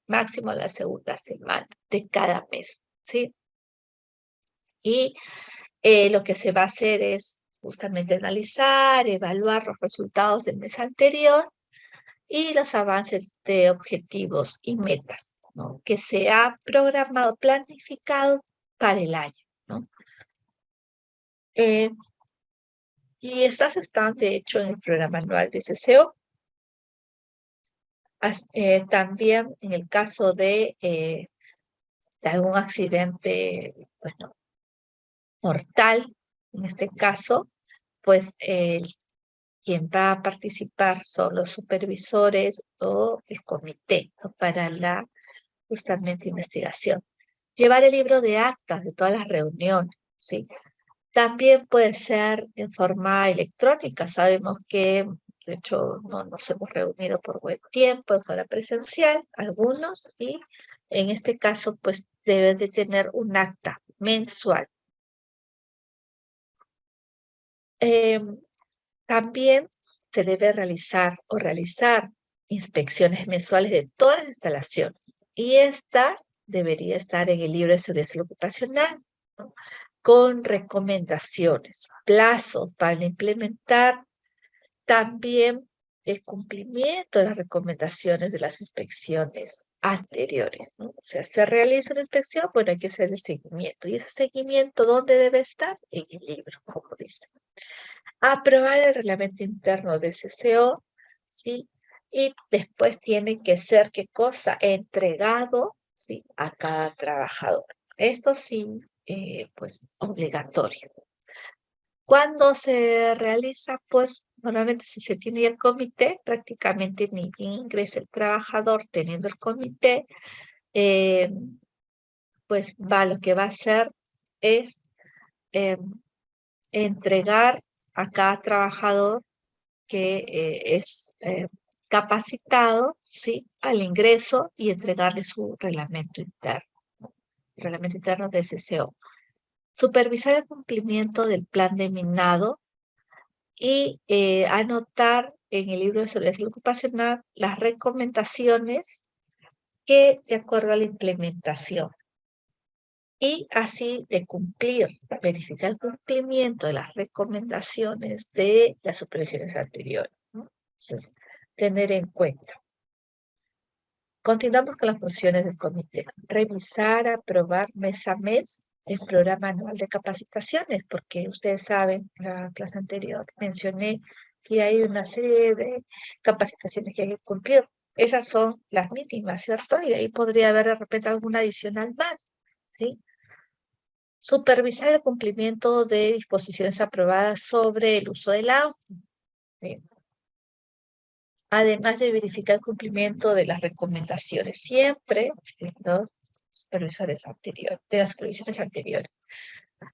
máximo la segunda semana de cada mes, ¿sí? Y lo que se va a hacer es justamente analizar, evaluar los resultados del mes anterior y los avances de objetivos y metas, ¿no? Que se ha programado, planificado para el año, ¿no? Y estas están, de hecho, en el programa anual de CCO. También en el caso de algún accidente, bueno, mortal, en este caso, pues quien va a participar son los supervisores o el comité, ¿no? Para la justamente investigación. Llevar el libro de actas de todas las reuniones, ¿sí? También puede ser en forma electrónica. Sabemos que De hecho, no nos hemos reunido por buen tiempo en forma presencial, algunos, y en este caso, pues deben de tener un acta mensual. También se debe realizar inspecciones mensuales de todas las instalaciones, y estas deberían estar en el libro de seguridad y salud ocupacional, ¿no? Con recomendaciones, plazos para implementar también el cumplimiento de las recomendaciones de las inspecciones anteriores, ¿no? O sea, se realiza una inspección, bueno, hay que hacer el seguimiento. ¿Y ese seguimiento dónde debe estar? En el libro, como dice. Aprobar el reglamento interno de CCO, ¿sí? Y después tiene que ser, ¿qué cosa? Entregado, ¿sí? A cada trabajador. Esto sí, pues, obligatorio. Cuando se realiza, pues, normalmente si se tiene el comité, prácticamente ni bien ingresa el trabajador teniendo el comité, pues lo que va a hacer es entregar a cada trabajador que es capacitado, ¿sí? Al ingreso y entregarle su reglamento interno de SCO. Supervisar el cumplimiento del plan de minado y anotar en el libro de seguridad ocupacional las recomendaciones que de acuerdo a la implementación. Y así de verificar el cumplimiento de las recomendaciones de las supervisiones anteriores, ¿no? Entonces, tener en cuenta. Continuamos con las funciones del comité. Revisar, aprobar mes a mes el programa anual de capacitaciones, porque ustedes saben, en la clase anterior mencioné que hay una serie de capacitaciones que hay que cumplir. Esas son las mínimas, ¿cierto? Y de ahí podría haber de repente alguna adicional más, ¿sí? Supervisar el cumplimiento de disposiciones aprobadas sobre el uso del agua, ¿sí? Además de verificar el cumplimiento de las recomendaciones, siempre de los supervisores anteriores, de las supervisiones anteriores.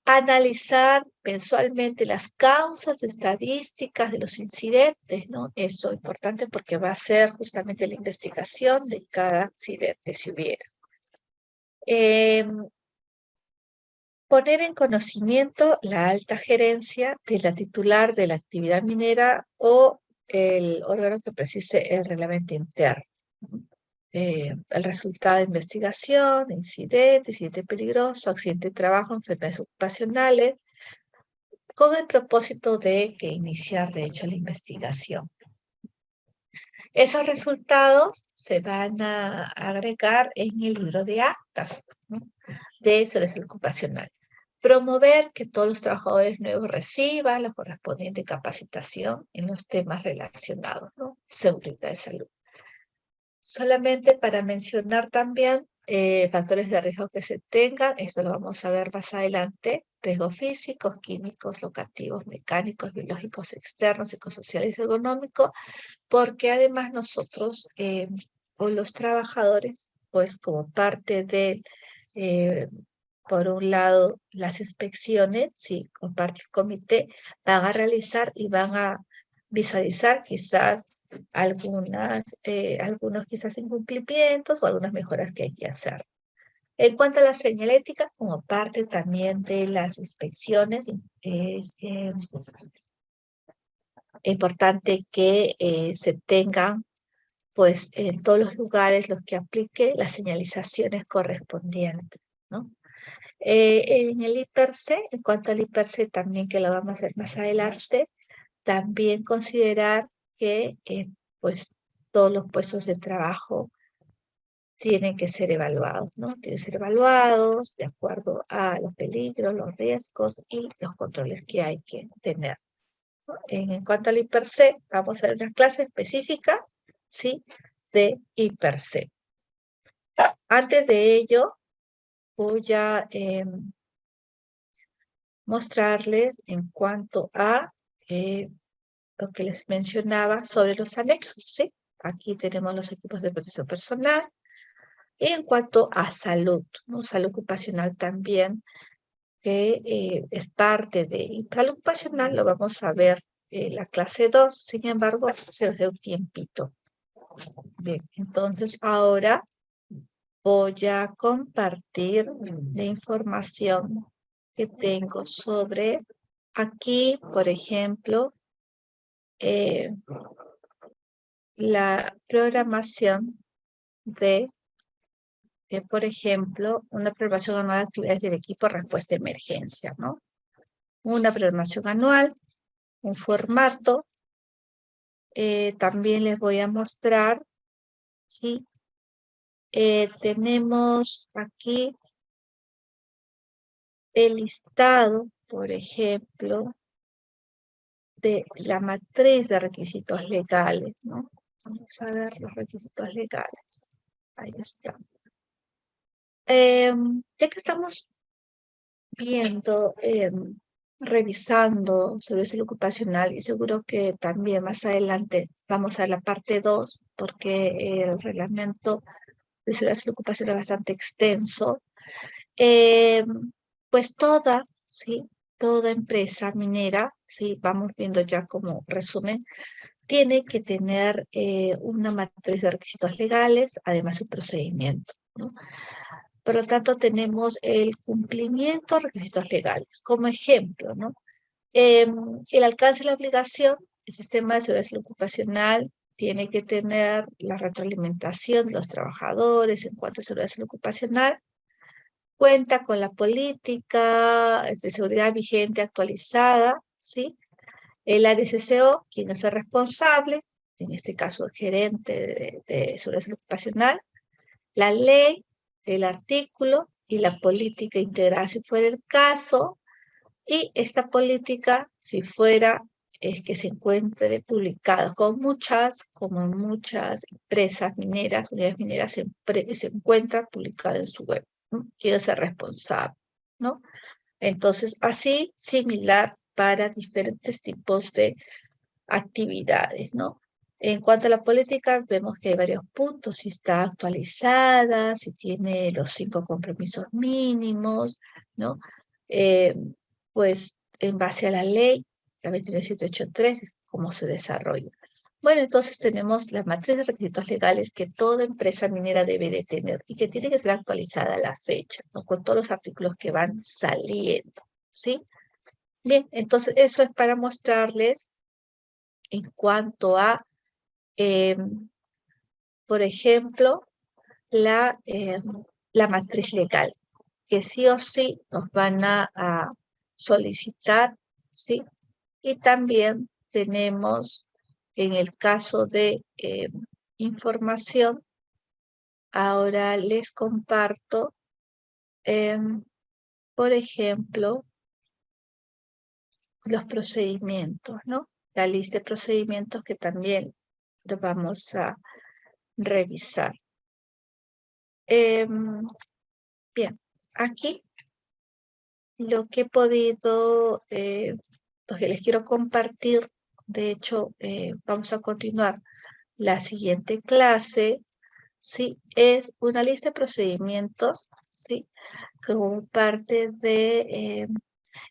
Analizar mensualmente las causas estadísticas de los incidentes, ¿no? Esto es importante porque va a ser justamente la investigación de cada accidente, si hubiera. Poner en conocimiento la alta gerencia de la titular de la actividad minera o el órgano que precise el reglamento interno. El resultado de investigación, incidente peligroso, accidente de trabajo, enfermedades ocupacionales, con el propósito de que iniciar, de hecho, la investigación. Esos resultados se van a agregar en el libro de actas, ¿no? De seguridad ocupacional. Promover que todos los trabajadores nuevos reciban la correspondiente capacitación en los temas relacionados, ¿no? Seguridad de salud. Solamente para mencionar también factores de riesgo que se tengan, esto lo vamos a ver más adelante, riesgos físicos, químicos, locativos, mecánicos, biológicos, externos, psicosociales y económicos, porque además nosotros o los trabajadores, pues como parte de, por un lado, las inspecciones, sí, con parte del comité, van a realizar y van a visualizar quizás algunos quizás incumplimientos o algunas mejoras que hay que hacer. En cuanto a la señalética, como parte también de las inspecciones, es importante que se tengan pues en todos los lugares los que aplique las señalizaciones correspondientes, ¿no? En el IPERCE, en cuanto al IPERCE también, que lo vamos a ver más adelante, también considerar que pues todos los puestos de trabajo tienen que ser evaluados, ¿no? Tienen que ser evaluados de acuerdo a los peligros, los riesgos y los controles que hay que tener, ¿no? En cuanto al IPERCE, vamos a ver una clase específica, ¿sí? De IPERCE. Antes de ello, voy a mostrarles en cuanto a lo que les mencionaba sobre los anexos, ¿sí? Aquí tenemos los equipos de protección personal. Y en cuanto a salud, ¿no? Salud ocupacional también, que es parte de salud ocupacional, lo vamos a ver la clase 2, sin embargo, se nos da un tiempito. Bien, entonces ahora voy a compartir la información que tengo sobre aquí, por ejemplo, la programación de, por ejemplo, una programación anual de actividades del equipo de respuesta a emergencia, ¿no? Una programación anual, un formato. También les voy a mostrar, ¿sí? Tenemos aquí el listado, por ejemplo, de la matriz de requisitos legales, ¿no? Vamos a ver los requisitos legales. Ahí está. Ya que estamos viendo, revisando sobre salud ocupacional, y seguro que también más adelante vamos a la parte 2, porque el reglamento de salud ocupacional es bastante extenso. Pues ¿sí? Toda empresa minera, ¿sí? Vamos viendo ya como resumen, tiene que tener una matriz de requisitos legales, además un procedimiento, ¿no? Por lo tanto, tenemos el cumplimiento de requisitos legales. Como ejemplo, ¿no? El alcance de la obligación, el sistema de seguridad ocupacional tiene que tener la retroalimentación de los trabajadores en cuanto a seguridad ocupacional, cuenta con la política de seguridad vigente actualizada, ¿sí? El ARSCO, quien es el responsable, en este caso el gerente de seguridad ocupacional, la ley, el artículo y la política integrada si fuera el caso, y esta política, si fuera, es que se encuentre publicada como en muchas empresas mineras, unidades mineras, se encuentra publicada en su web, ¿no? ¿Quién es el responsable? ¿No? Entonces, así, similar para diferentes tipos de actividades, ¿no? En cuanto a la política, vemos que hay varios puntos, si está actualizada, si tiene los 5 compromisos mínimos, ¿no? Pues en base a la ley, la 29783, es cómo se desarrolla. Bueno, entonces tenemos la matriz de requisitos legales que toda empresa minera debe de tener y que tiene que ser actualizada a la fecha, ¿no? Con todos los artículos que van saliendo, ¿sí? Bien, entonces eso es para mostrarles en cuanto a, por ejemplo, la matriz legal, que sí o sí nos van a solicitar, ¿sí? Y también tenemos, en el caso de información, ahora les comparto, por ejemplo, los procedimientos, ¿no? La lista de procedimientos que también lo vamos a revisar. Bien, aquí lo que he podido, lo que les quiero compartir, de hecho, vamos a continuar la siguiente clase, ¿sí? Es una lista de procedimientos, ¿sí? Como parte de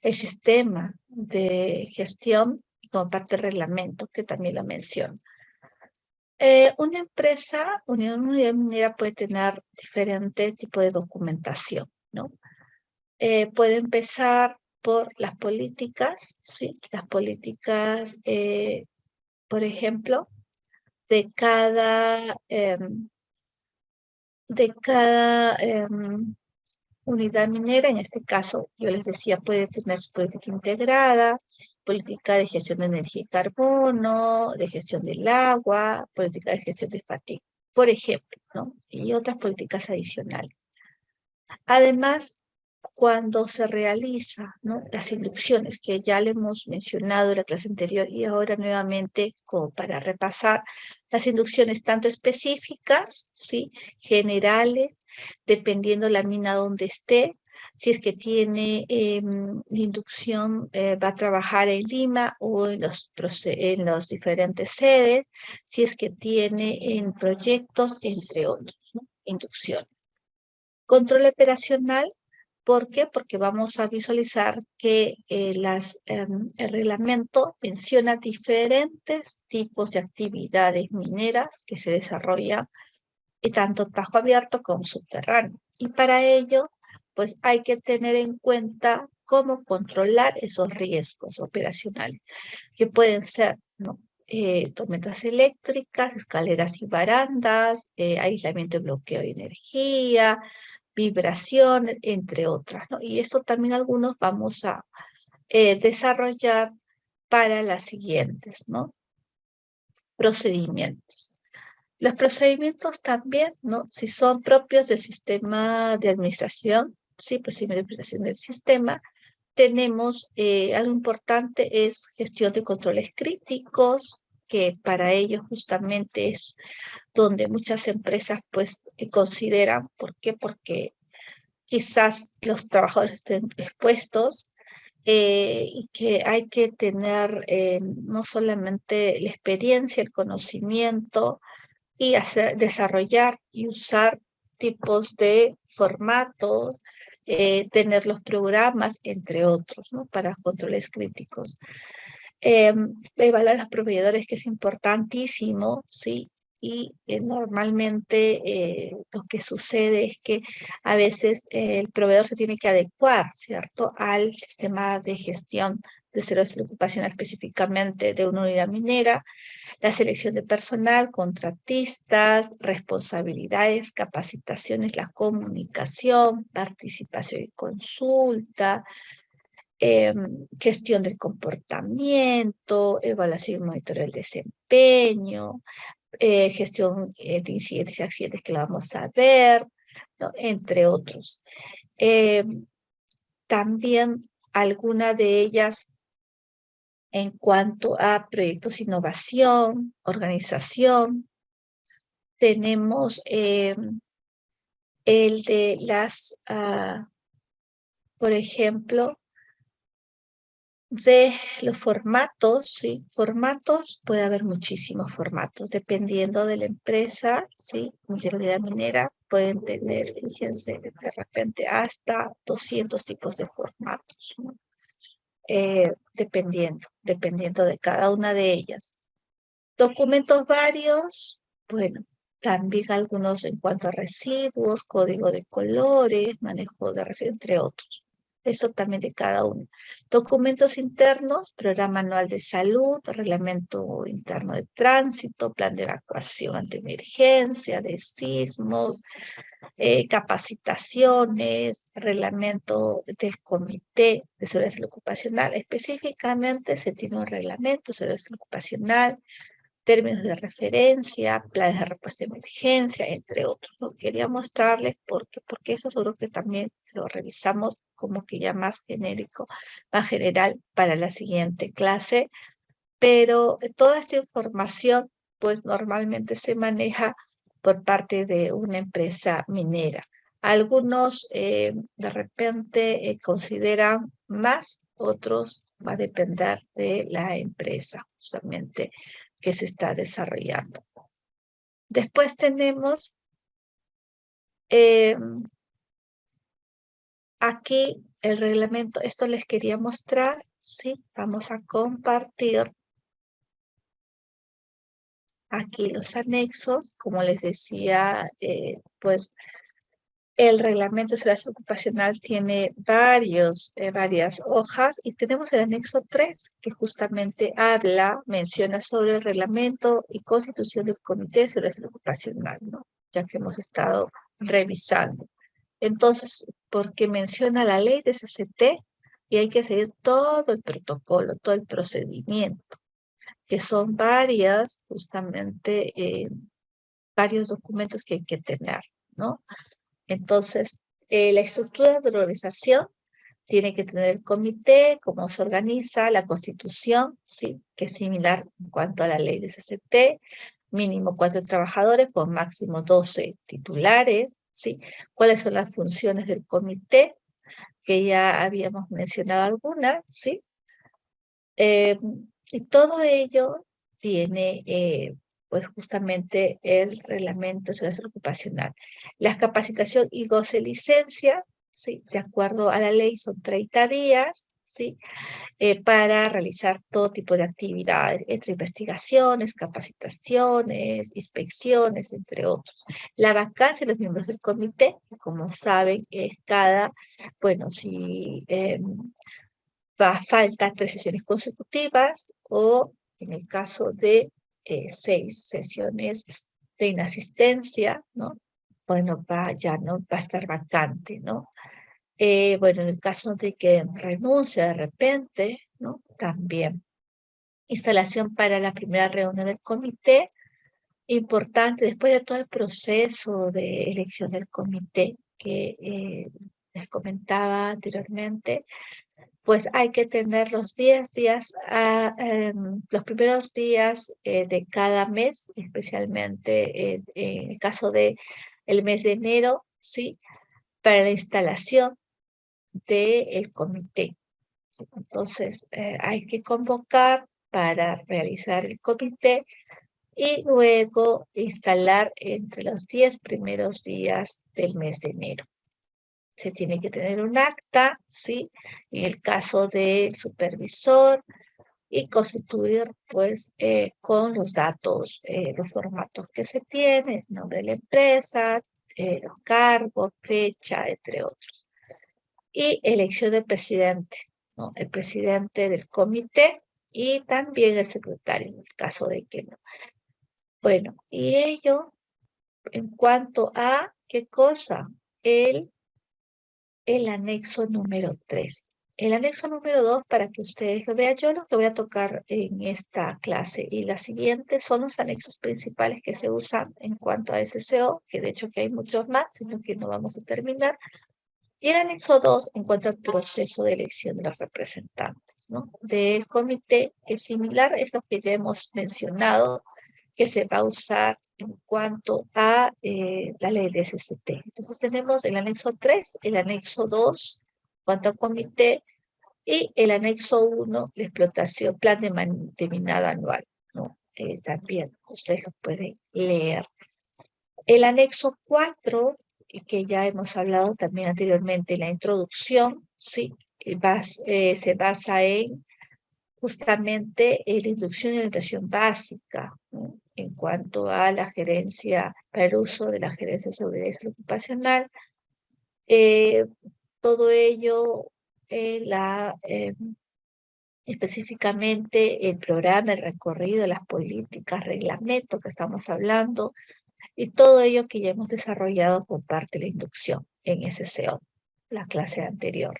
el sistema de gestión y como parte del reglamento, que también lo menciono. Una empresa, una unidad minera puede tener diferentes tipos de documentación, ¿no? Puede empezar por las políticas, ¿sí? Las políticas, por ejemplo, de cada unidad minera. En este caso, yo les decía, puede tener su política integrada, política de gestión de energía y carbono, de gestión del agua, política de gestión de fatiga, por ejemplo, ¿no? Y otras políticas adicionales. Además, cuando se realiza, ¿no? Las inducciones que ya le hemos mencionado en la clase anterior y ahora nuevamente como para repasar, las inducciones tanto específicas, ¿sí? Generales, dependiendo la mina donde esté. Si es que tiene inducción, va a trabajar en Lima o en los diferentes sedes, si es que tiene en proyectos, entre otros, ¿no? Inducción. Control operacional ¿Por qué? Porque vamos a visualizar que el reglamento menciona diferentes tipos de actividades mineras que se desarrollan tanto tajo abierto como subterráneo. Y para ello, pues hay que tener en cuenta cómo controlar esos riesgos operacionales, que pueden ser, ¿no? Tormentas eléctricas, escaleras y barandas, aislamiento y bloqueo de energía, vibración, entre otras, ¿no? Y esto también algunos vamos a desarrollar para las siguientes, ¿no? Procedimientos. Los procedimientos también, ¿no? Si son propios del sistema de administración, sí, procedimiento de administración del sistema, tenemos algo importante es gestión de controles críticos, que para ello justamente es donde muchas empresas pues consideran, ¿por qué? Porque quizás los trabajadores estén expuestos y que hay que tener no solamente la experiencia, el conocimiento y desarrollar y usar tipos de formatos, tener los programas, entre otros, ¿no? Para controles críticos. Evaluar a los proveedores, que es importantísimo, ¿sí? Y normalmente lo que sucede es que a veces el proveedor se tiene que adecuar, ¿cierto?, al sistema de gestión de servicios ocupacional específicamente de una unidad minera, la selección de personal, contratistas, responsabilidades, capacitaciones, la comunicación, participación y consulta, gestión del comportamiento, evaluación y monitoreo del desempeño, gestión de incidentes y accidentes, que la vamos a ver, ¿no? Entre otros. También alguna de ellas en cuanto a proyectos de innovación, organización, tenemos el de las, por ejemplo, de los formatos, ¿sí? Formatos, puede haber muchísimos formatos, dependiendo de la empresa, ¿sí? De la unidad minera, pueden tener, fíjense, de repente hasta 200 tipos de formatos, ¿no? Dependiendo de cada una de ellas. Documentos varios, bueno, también algunos en cuanto a residuos, código de colores, manejo de residuos, entre otros. Eso también de cada uno. Documentos internos, programa anual de salud, reglamento interno de tránsito, plan de evacuación ante emergencia, de sismos, capacitaciones, reglamento del Comité de Seguridad Ocupacional. Específicamente se tiene un reglamento de seguridad ocupacional, términos de referencia, planes de respuesta de emergencia, entre otros. ¿No? Quería mostrarles porque eso seguro que también lo revisamos como que ya más genérico, más general para la siguiente clase, pero toda esta información pues normalmente se maneja por parte de una empresa minera. Algunos de repente consideran más, otros va a depender de la empresa justamente que se está desarrollando. Después tenemos aquí el reglamento. Esto les quería mostrar, ¿sí? Vamos a compartir aquí los anexos. Como les decía, pues el reglamento de seguridad ocupacional tiene varias hojas y tenemos el anexo 3 que justamente menciona sobre el reglamento y constitución del Comité de Seguridad Ocupacional, ¿no? Ya que hemos estado revisando. Entonces, porque menciona la ley de CCT y hay que seguir todo el protocolo, todo el procedimiento, que son justamente, varios documentos que hay que tener, ¿no? Entonces, la estructura de organización tiene que tener el comité, cómo se organiza, la constitución, ¿sí? Que es similar en cuanto a la ley de CCT, mínimo 4 trabajadores con máximo 12 titulares, ¿sí? ¿Cuáles son las funciones del comité? Que ya habíamos mencionado algunas, ¿sí? Y todo ello tiene pues justamente el reglamento de seguridad ocupacional. La capacitación y goce licencia, ¿sí? De acuerdo a la ley son 30 días, ¿sí? Para realizar todo tipo de actividades, entre investigaciones, capacitaciones, inspecciones, entre otros. La vacancia de los miembros del comité, como saben, es bueno, si falta 3 sesiones consecutivas o en el caso de 6 sesiones de inasistencia, ¿no? Bueno, ya no va a estar vacante, ¿no? Bueno, en el caso de que renuncie de repente, ¿no? También. Instalación para la primera reunión del comité. Importante, después de todo el proceso de elección del comité que les comentaba anteriormente, pues hay que tener los 10 días, los primeros días de cada mes, especialmente en el caso de el mes de enero, ¿sí? Para la instalación del comité. Entonces, hay que convocar para realizar el comité y luego instalar entre los 10 primeros días del mes de enero. Se tiene que tener un acta, ¿sí? En el caso del supervisor y constituir, pues, con los datos, los formatos que se tienen, nombre de la empresa, los cargos, fecha, entre otros. Y elección del presidente, ¿no? El presidente del comité y también el secretario, en el caso de que no. Bueno, y ello en cuanto a, ¿qué cosa? El anexo número 3. El anexo número 2, para que ustedes lo vean, yo lo que voy a tocar en esta clase y la siguiente son los anexos principales que se usan en cuanto a SSO, que de hecho que hay muchos más, sino que no vamos a terminar. Y el anexo 2 en cuanto al proceso de elección de los representantes, ¿no? Del comité, que es similar, es lo que ya hemos mencionado, que se va a usar en cuanto a la ley de SST. Entonces tenemos el anexo 3, el anexo 2, en cuanto al comité, y el anexo 1, la explotación, plan de mantenimiento anual, ¿no? También ustedes lo pueden leer. El anexo 4, que ya hemos hablado también anteriormente, la introducción, ¿sí? Se basa en justamente la inducción y orientación básica, ¿no? En cuanto a la gerencia, para el uso de la gerencia de seguridad y salud ocupacional. Todo ello, específicamente el programa, el recorrido, las políticas, reglamentos que estamos hablando, y todo ello que ya hemos desarrollado por parte de la inducción en SSO, la clase anterior.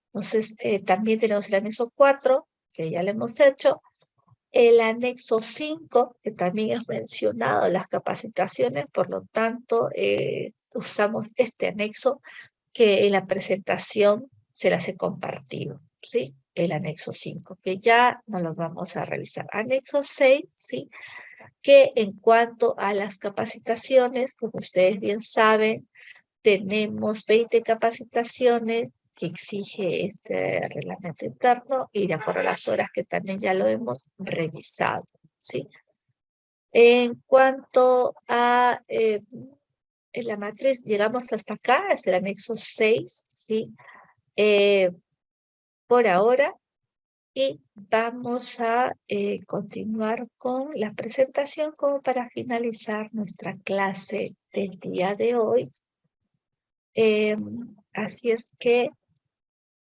Entonces, también tenemos el anexo 4, que ya lo hemos hecho, el anexo 5, que también es mencionado en las capacitaciones, por lo tanto, usamos este anexo que en la presentación se las he compartido, ¿sí? El anexo 5, que ya no lo vamos a revisar. Anexo 6, ¿sí? Que en cuanto a las capacitaciones, como ustedes bien saben, tenemos 20 capacitaciones que exige este reglamento interno y de acuerdo a las horas que también ya lo hemos revisado, ¿sí? En cuanto a en la matriz, llegamos hasta acá, es el anexo 6, ¿sí? Por ahora, y vamos a continuar con la presentación como para finalizar nuestra clase del día de hoy. Así es que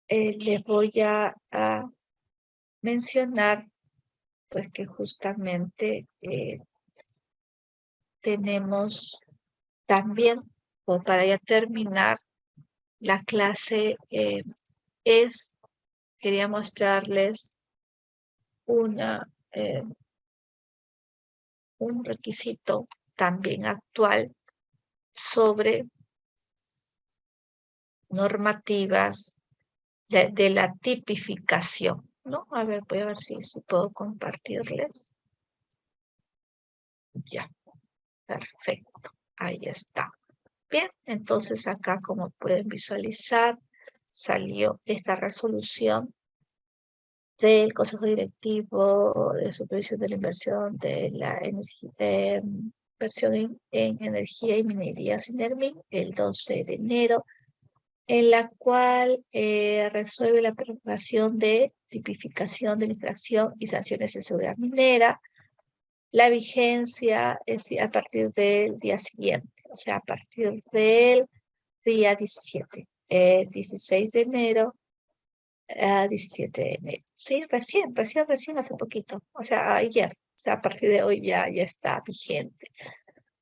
les voy a mencionar pues que justamente tenemos también, como para ya terminar la clase, quería mostrarles un requisito también actual sobre normativas de la tipificación, ¿no? A ver, voy a ver si puedo compartirles. Ya, perfecto, ahí está. Bien, entonces acá, como pueden visualizar, salió esta resolución del Consejo Directivo de Supervisión de la Inversión de la inversión en energía y minería, SINERMI, el 12 de enero en la cual resuelve la preocupación de tipificación de la infracción y sanciones de seguridad minera. La vigencia es a partir del día siguiente, o sea, a partir del día 17, 16 de enero a 17 de enero. Sí, recién, hace poquito, o sea, ayer. O sea, a partir de hoy ya está vigente.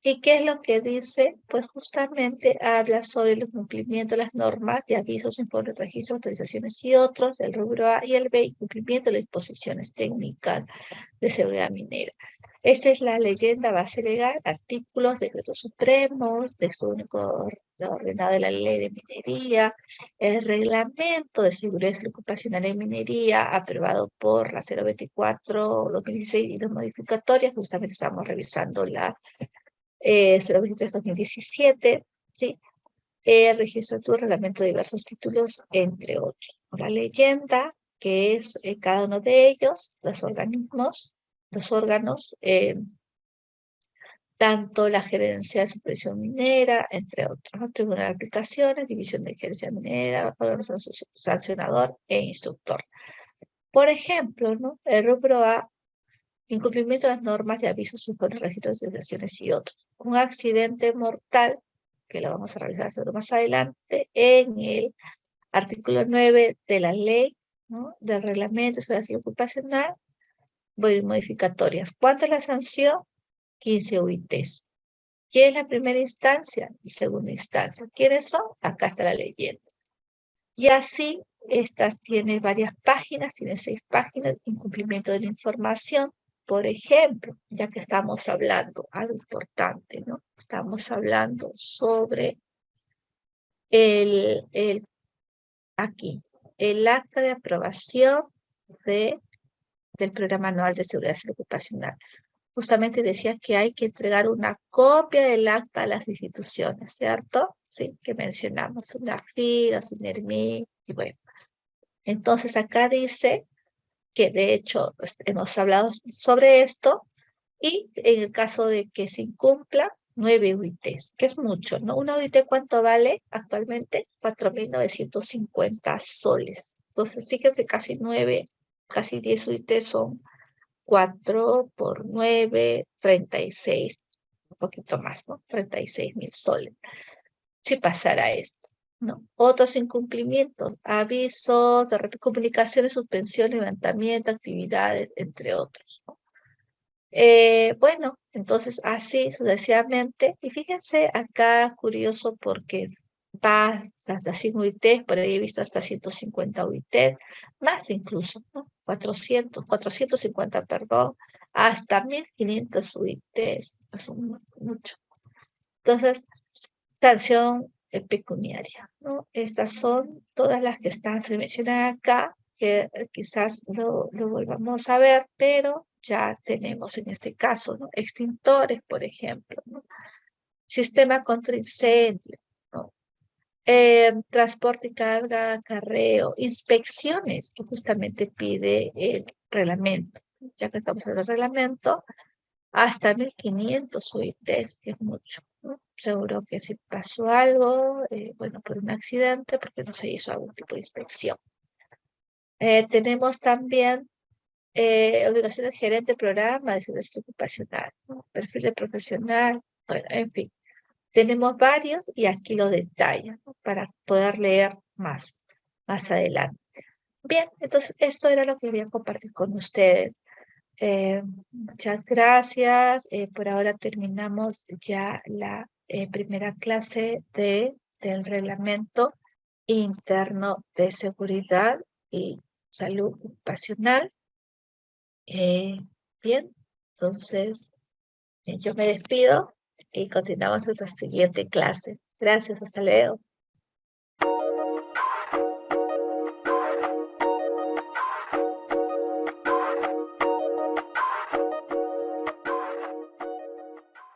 ¿Y qué es lo que dice? Pues justamente habla sobre el cumplimiento de las normas de avisos, informes, registros, autorizaciones y otros del rubro A y el B, y cumplimiento de las disposiciones técnicas de seguridad minera. Esta es la leyenda base legal, artículos, decretos supremos, texto único ordenado de la ley de minería, el reglamento de seguridad ocupacional en minería aprobado por la 024/2016 y las modificatorias. Justamente estamos revisando la 023/2017, ¿sí? El registro de tu reglamento de diversos títulos, entre otros. La leyenda, que es cada uno de ellos, los órganos, tanto la Gerencia de Supervisión Minera, entre otros, ¿no? Tribunal de Aplicaciones, División de Gerencia Minera, órgano sancionador e instructor. Por ejemplo, ¿no? El rubro A, incumplimiento de las normas de avisos, informes, registros de acciones y otros. Un accidente mortal, que lo vamos a revisar más adelante, en el artículo 9 de la ley, ¿no? Del reglamento de seguridad ocupacional, modificatorias. ¿Cuánto es la sanción? 15 UITs. ¿Quién es la primera instancia y segunda instancia? ¿Quiénes son? Acá está la leyenda. Y así, estas tiene varias páginas, tiene 6 páginas, incumplimiento de la información. Por ejemplo, ya que estamos hablando, algo importante, ¿no? Estamos hablando sobre aquí, el acta de aprobación del Programa Anual de Seguridad Ocupacional. Justamente decía que hay que entregar una copia del acta a las instituciones, ¿cierto? Sí, que mencionamos, una FIDA, un ERMI, y bueno. Entonces acá dice que de hecho pues, hemos hablado sobre esto, y en el caso de que se incumpla, 9 UITs, que es mucho, ¿no? Una UIT, ¿cuánto vale actualmente? 4.950 soles. Entonces, fíjense, casi 10 UITs son 4 por 9, 36, un poquito más, ¿no? 36.000 soles. Si pasara esto, ¿no? Otros incumplimientos, avisos, de comunicaciones, suspensión, levantamiento, actividades, entre otros, ¿no? Bueno, entonces así sucesivamente. Y fíjense acá, curioso, porque va hasta 100 UITs, por ahí he visto hasta 150 UITs, más incluso, ¿no? 450, perdón, hasta 1.500 UITs, es mucho. Entonces, sanción pecuniaria, ¿no? Estas son todas las que se mencionan acá, que quizás lo volvamos a ver, pero ya tenemos en este caso, ¿no? Extintores, por ejemplo, ¿no? Sistema contra incendio, ¿no? Transporte y carga, acarreo, inspecciones, que justamente pide el reglamento. Ya que estamos en el reglamento, hasta 1.500 UITs, que es mucho, ¿no? Seguro que si pasó algo, bueno, por un accidente, porque no se hizo algún tipo de inspección. Tenemos también obligaciones de gerente de programa de seguridad ocupacional, ¿no? Perfil de profesional, bueno, en fin. Tenemos varios y aquí lo detallan, ¿no? Para poder leer más adelante. Bien, entonces esto era lo que quería compartir con ustedes. Muchas gracias. Por ahora terminamos ya la primera clase del reglamento interno de seguridad y salud ocupacional. Bien, entonces yo me despido y continuamos nuestra siguiente clase. Gracias, hasta luego.